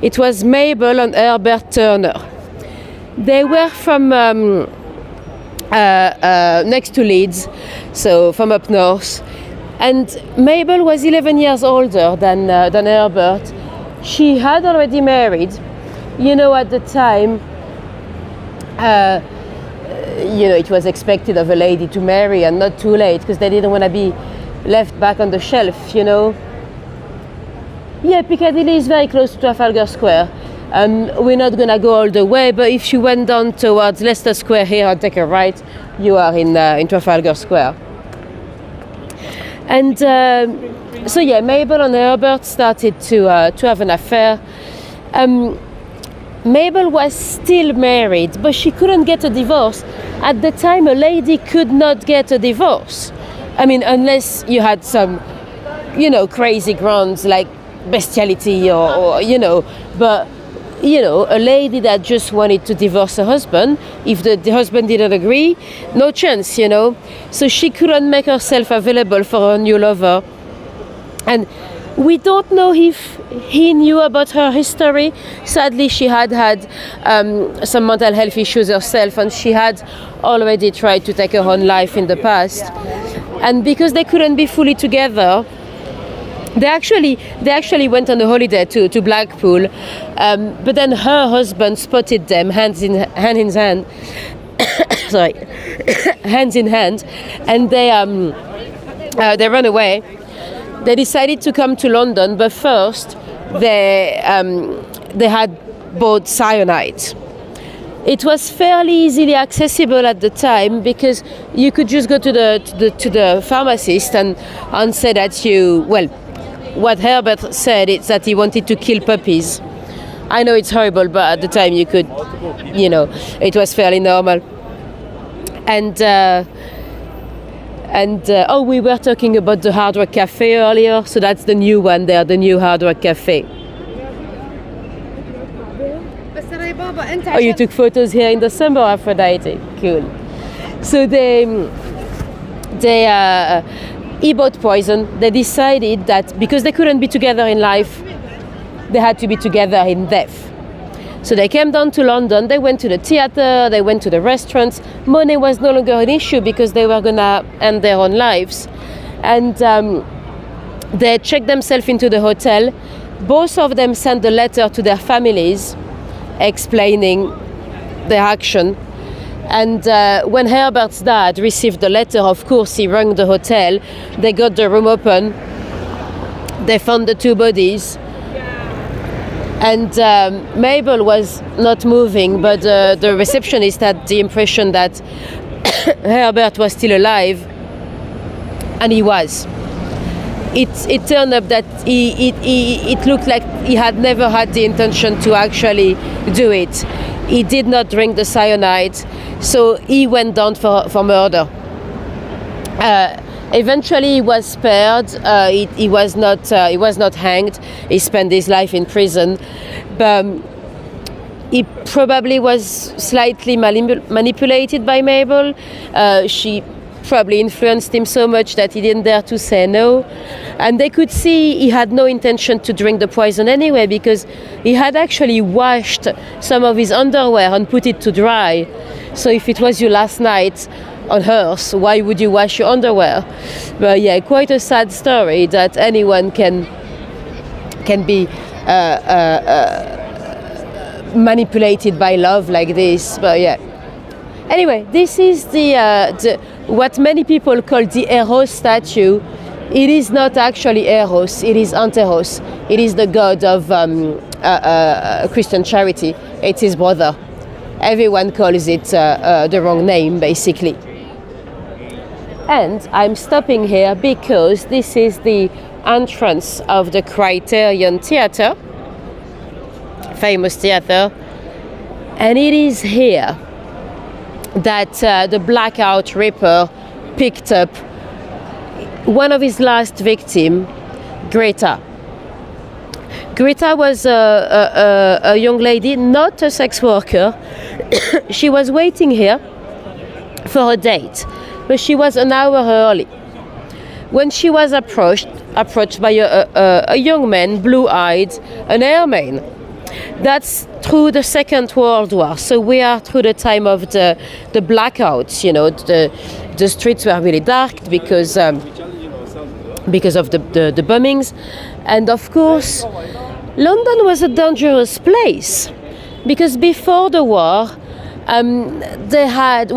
It was Mabel and Herbert Turner. They were from next to Leeds, so from up north. And Mabel was 11 years older than Herbert. She had already married. At the time, it was expected of a lady to marry and not too late, because they didn't want to be left back on the shelf, Yeah, Piccadilly is very close to Trafalgar Square. We're not going to go all the way, but if you went down towards Leicester Square here and take a right, you are in Trafalgar Square. And so yeah, Mabel and Herbert started to have an affair. Mabel was still married, but she couldn't get a divorce. At the time, a lady could not get a divorce. I mean, unless you had some, crazy grounds like bestiality or but, a lady that just wanted to divorce her husband, if the husband didn't agree, no chance, So she couldn't make herself available for her new lover. And we don't know if he knew about her history. Sadly, she had some mental health issues herself, and she had already tried to take her own life in the past. And because they couldn't be fully together, they actually went on a holiday to Blackpool. But then her husband spotted them hand in hand, sorry, hands in hand, and they run away. They decided to come to London, but first they had bought cyanide. It was fairly easily accessible at the time because you could just go to the pharmacist and say that what Herbert said is that he wanted to kill puppies. I know it's horrible, but at the time you could, it was fairly normal. And we were talking about the Hard Rock Cafe earlier, so that's the new one there, the new Hard Rock Cafe. Oh, you took photos here in December, Aphrodite. Cool. So he bought poison. They decided that because they couldn't be together in life, they had to be together in death. So they came down to London, they went to the theater, they went to the restaurants. Money was no longer an issue because they were gonna end their own lives. And they checked themselves into the hotel. Both of them sent a letter to their families explaining their action. And when Herbert's dad received the letter, of course, he rang the hotel. They got the room open. They found the two bodies. And Mabel was not moving, but the receptionist had the impression that Herbert was still alive, and he was. It turned up that it looked like he had never had the intention to actually do it. He did not drink the cyanide, so he went down for murder. Eventually, he was spared. He was not hanged. He spent his life in prison, but he probably was slightly manipulated by Mabel. She probably influenced him so much that he didn't dare to say no. And they could see he had no intention to drink the poison anyway, because he had actually washed some of his underwear and put it to dry. So if it was your last night on Earth, why would you wash your underwear? But yeah, quite a sad story that anyone can be manipulated by love like this. But yeah. Anyway, this is the what many people call the Eros statue. It is not actually Eros, it is Anteros. It is the god of Christian charity. It's his brother. Everyone calls it the wrong name, basically. And I'm stopping here because this is the entrance of the Criterion Theatre, famous theatre, and it is here that the Blackout Ripper picked up one of his last victims, Greta. Greta was a young lady, not a sex worker. She was waiting here for a date, but she was an hour early. When she was approached by a young man, blue-eyed, an airman. That's through the Second World War. So we are through the time of the blackouts. The streets were really dark because of the bombings, and of course, London was a dangerous place because before the war, they had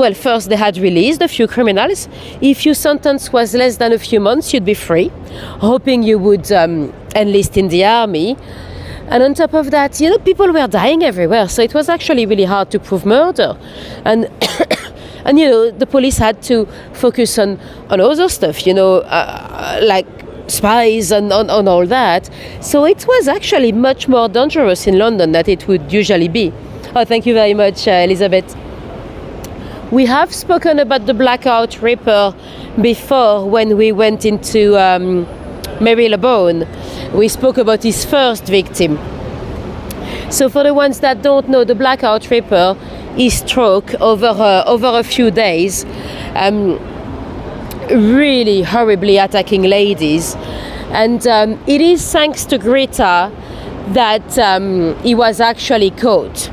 released a few criminals. If your sentence was less than a few months, you'd be free, hoping you would enlist in the army. And on top of that, people were dying everywhere, so it was actually really hard to prove murder. And the police had to focus on other stuff, like spies and on all that. So it was actually much more dangerous in London than it would usually be. Oh, thank you very much, Elizabeth. We have spoken about the Blackout Ripper before when we went into Marylebone. We spoke about his first victim. So for the ones that don't know, the Blackout Ripper, he struck over a few days, really horribly attacking ladies. And it is thanks to Greta that he was actually caught.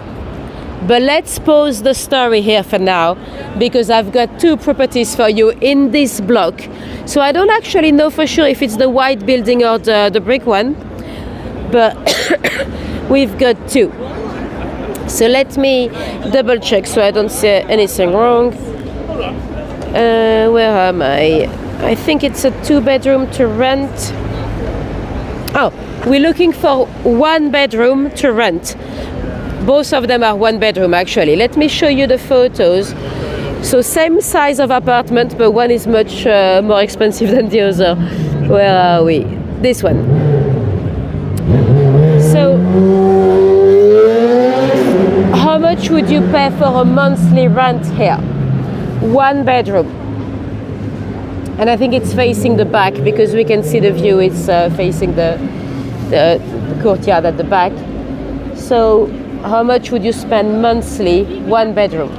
But let's pause the story here for now, because I've got two properties for you in this block. So I don't actually know for sure if it's the white building or the brick one, but we've got two. So let me double check so I don't say anything wrong. Where am I? I think it's a 2-bedroom to rent. Oh, we're looking for 1 bedroom to rent. Both of them are 1 bedroom actually. Let me show you the photos. So same size of apartment, but one is much more expensive than the other. Where are we? This one. So how much would you pay for a monthly rent here? 1 bedroom. And I think it's facing the back because we can see the view. It's facing the courtyard at the back. So how much would you spend monthly? 1 bedroom.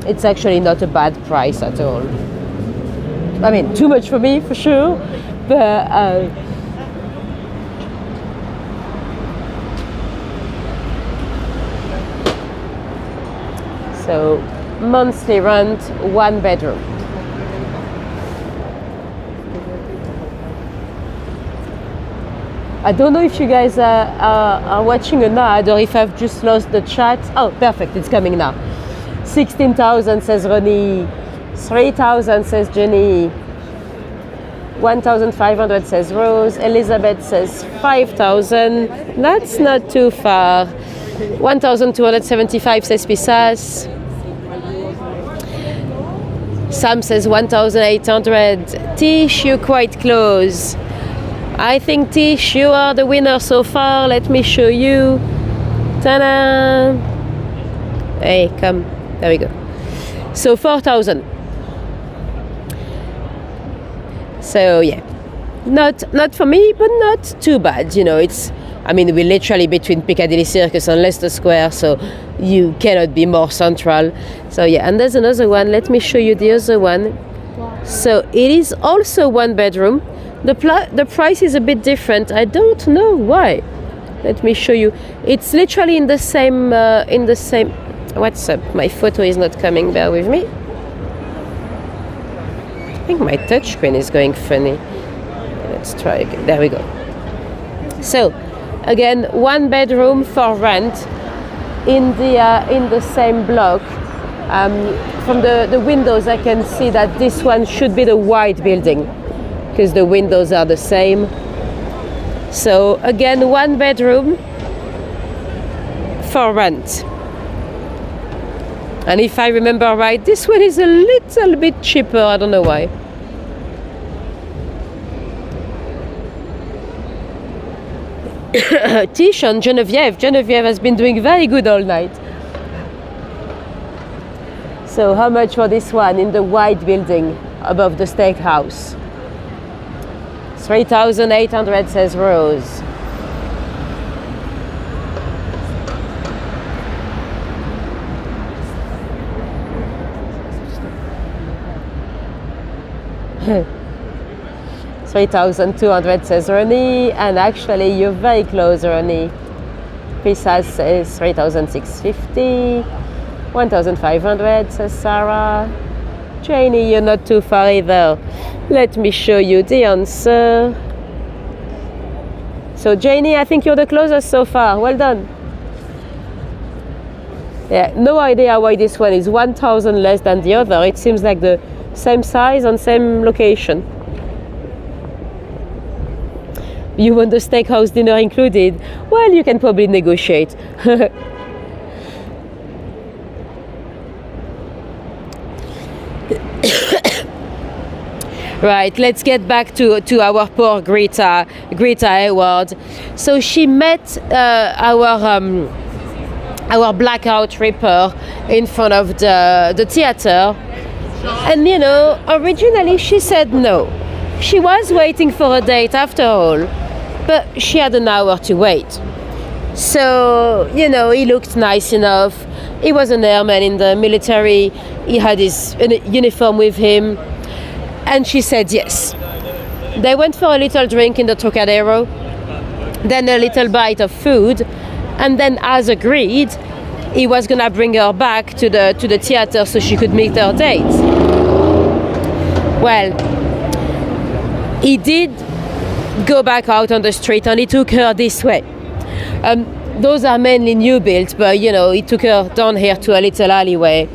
It's actually not a bad price at all. I mean, too much for me for sure, but so monthly rent, 1 bedroom. I don't know if you guys are watching an ad or if I've just lost the chat. Oh, perfect, it's coming now. 16,000 says Ronnie, 3,000 says Jenny, 1,500 says Rose, Elizabeth says 5,000, that's not too far. 1,275 says Pisas. Sam says 1,800. Tish, you're quite close. I think Tish, you are the winner so far. Let me show you. Ta-da! Hey, come. There we go. So 4,000. So yeah, not for me, but not too bad. You know, it's. I mean, we're literally between Piccadilly Circus and Leicester Square, so you cannot be more central. So yeah, and there's another one. Let me show you the other one. So it is also 1 bedroom. The price is a bit different. I don't know why. Let me show you. It's literally in the same. What's up? My photo is not coming. Bear with me. I think my touchscreen is going funny. Let's try again. There we go. So, again, 1 bedroom for rent in the same block. From the windows, I can see that this one should be the white building because the windows are the same. So again, 1 bedroom for rent. And if I remember right, this one is a little bit cheaper. I don't know why. Tish and Genevieve. Genevieve has been doing very good all night. So how much for this one in the white building above the steakhouse? 3,800 says Rose. $3,200 says Ronnie, and actually you're very close, Ronnie. Pisas says 3,650. 1,500 says Sarah. Janie, you're not too far either. Let me show you the answer. So Janie, I think you're the closest so far. Well done. Yeah, no idea why this one is 1,000 less than the other. It seems like the same size and same location. You want the steakhouse dinner included? Well, you can probably negotiate. Right, let's get back to our poor Greta Hayward. So she met our blackout Ripper in front of the theater, and you know, originally she said no. She was waiting for a date after all, but she had an hour to wait. So, you know, he looked nice enough. He was an airman in the military. He had his uniform with him. And she said yes. They went for a little drink in the Trocadero, then a little bite of food, and then as agreed, he was gonna bring her back to the theater so she could meet her date. Well, he did go back out on the street and he took her this way. Those are mainly new built, but you know, he took her down here to a little alleyway,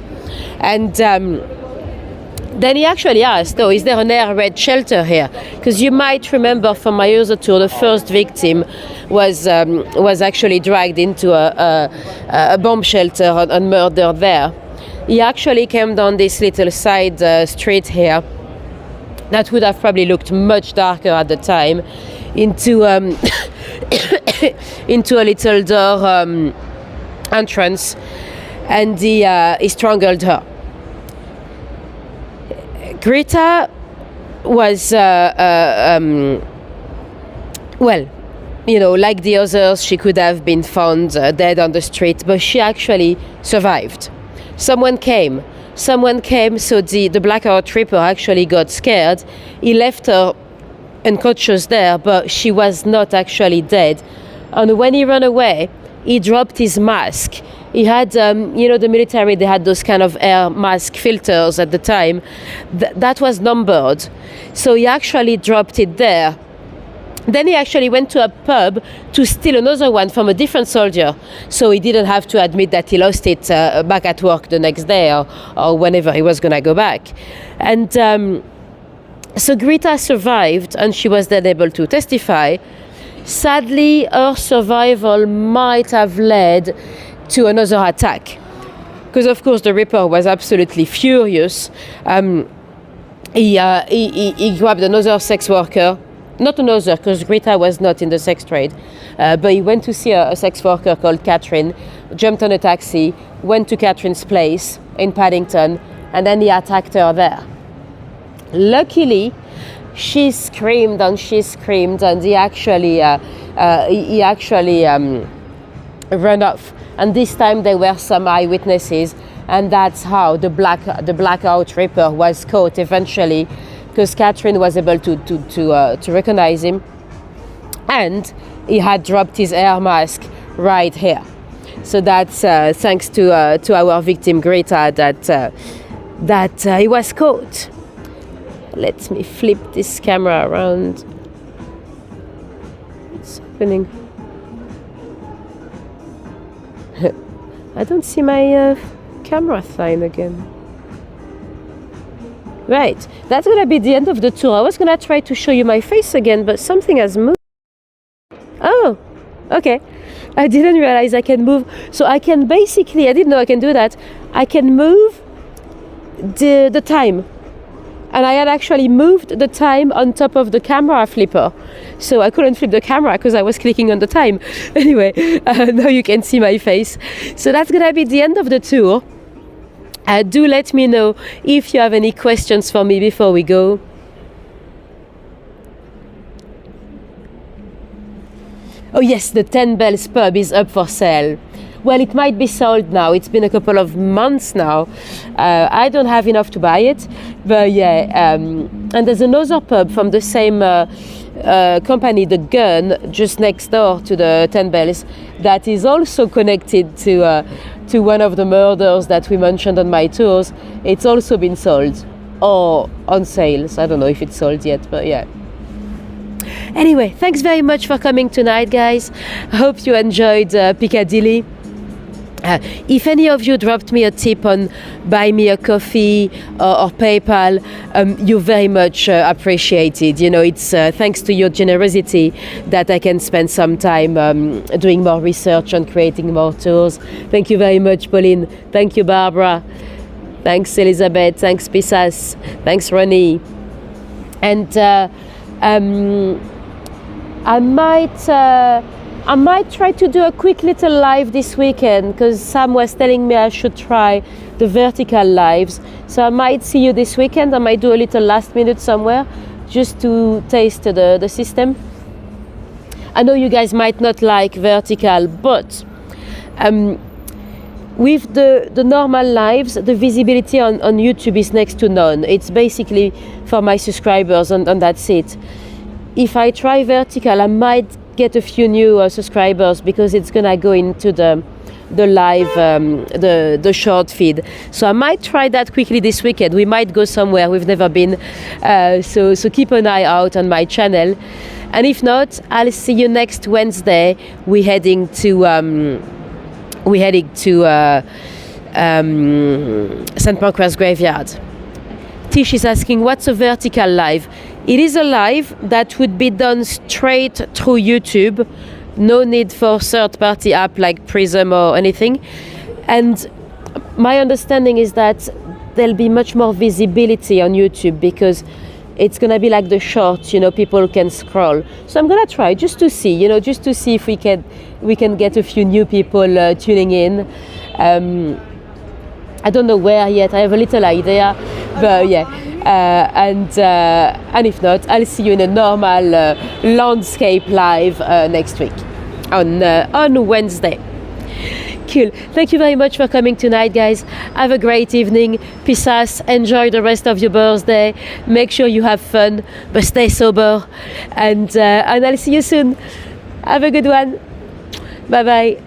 and then he actually asked, "Oh, is there an air raid shelter here?" Because you might remember from my other tour, the first victim was actually dragged into a bomb shelter and murdered there. He actually came down this little side street here that would have probably looked much darker at the time, into into a little door entrance, and he strangled her. Greta was well, you know, like the others, she could have been found dead on the street, but she actually survived. Someone came, so the blackout ripper actually got scared. He left her unconscious there, but she was not actually dead. And when he ran away, he dropped his mask. He had, you know, the military, they had those kind of air mask filters at the time. That was numbered. So he actually dropped it there. Then he actually went to a pub to steal another one from a different soldier. So he didn't have to admit that he lost it back at work the next day, or whenever he was going to go back. And so Greta survived, and she was then able to testify. Sadly, her survival might have led to another attack, because of course the Ripper was absolutely furious. He grabbed another sex worker, not another, because Greta was not in the sex trade, but he went to see a sex worker called Catherine, jumped on a taxi, went to Catherine's place in Paddington, and then he attacked her there. Luckily, she screamed, and he actually ran off. And this time there were some eyewitnesses, and that's how the blackout Ripper was caught eventually, because Catherine was able to recognize him, and he had dropped his air mask right here. So that's thanks to our victim Greta that he was caught. Let me flip this camera around. What's happening? I don't see my camera sign again. Right, that's gonna be the end of the tour. I was gonna try to show you my face again, but something has moved. Oh, okay. I didn't realize I can move. So I can basically, I didn't know I can do that. I can move the time. And I had actually moved the time on top of the camera flipper. So I couldn't flip the camera because I was clicking on the time. Anyway, now you can see my face. So that's gonna be the end of the tour. Do let me know if you have any questions for me before we go. Oh yes, the 10 Bells pub is up for sale. Well, it might be sold now. It's been a couple of months now. I don't have enough to buy it, but yeah. And there's another pub from the same company, The Gun, just next door to the 10 Bells, that is also connected to one of the murders that we mentioned on my tours. It's also been sold or on sale. So I don't know if it's sold yet, but yeah. Anyway, thanks very much for coming tonight, guys. I hope you enjoyed Piccadilly. If any of you dropped me a tip on buy me a coffee or PayPal, you're very much appreciated. You know, it's thanks to your generosity that I can spend some time doing more research and creating more tours. Thank you very much, Pauline. Thank you, Barbara. Thanks, Elizabeth. Thanks, Pisas. Thanks, Ronnie. And I might try to do a quick little live this weekend, because Sam was telling me I should try the vertical lives. So I might see you this weekend. I might do a little last minute somewhere just to taste the system. I know you guys might not like vertical, but with the normal lives, the visibility on YouTube is next to none. It's basically for my subscribers, and that's it. If I try vertical, I might get a few new subscribers, because it's gonna go into the live, the short feed. So I might try that quickly this weekend. We might go somewhere we've never been. So keep an eye out on my channel. And if not, I'll see you next Wednesday. We're heading to St. Pancras Graveyard. Tish is asking, what's a vertical live? It is a live that would be done straight through YouTube. No need for third-party app like Prism or anything. And my understanding is that there'll be much more visibility on YouTube because it's going to be like the shorts, people can scroll. So I'm going to try just to see, just to see if we can get a few new people tuning in. I don't know where yet. I have a little idea, but yeah. And if not, I'll see you in a normal landscape live next week on Wednesday. Cool. Thank you very much for coming tonight, guys. Have a great evening. Pisas. Enjoy the rest of your birthday. Make sure you have fun, but stay sober. And I'll see you soon. Have a good one. Bye bye.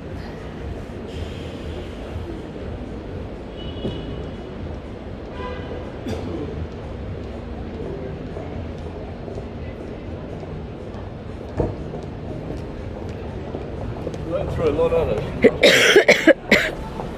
Went through a lot on it.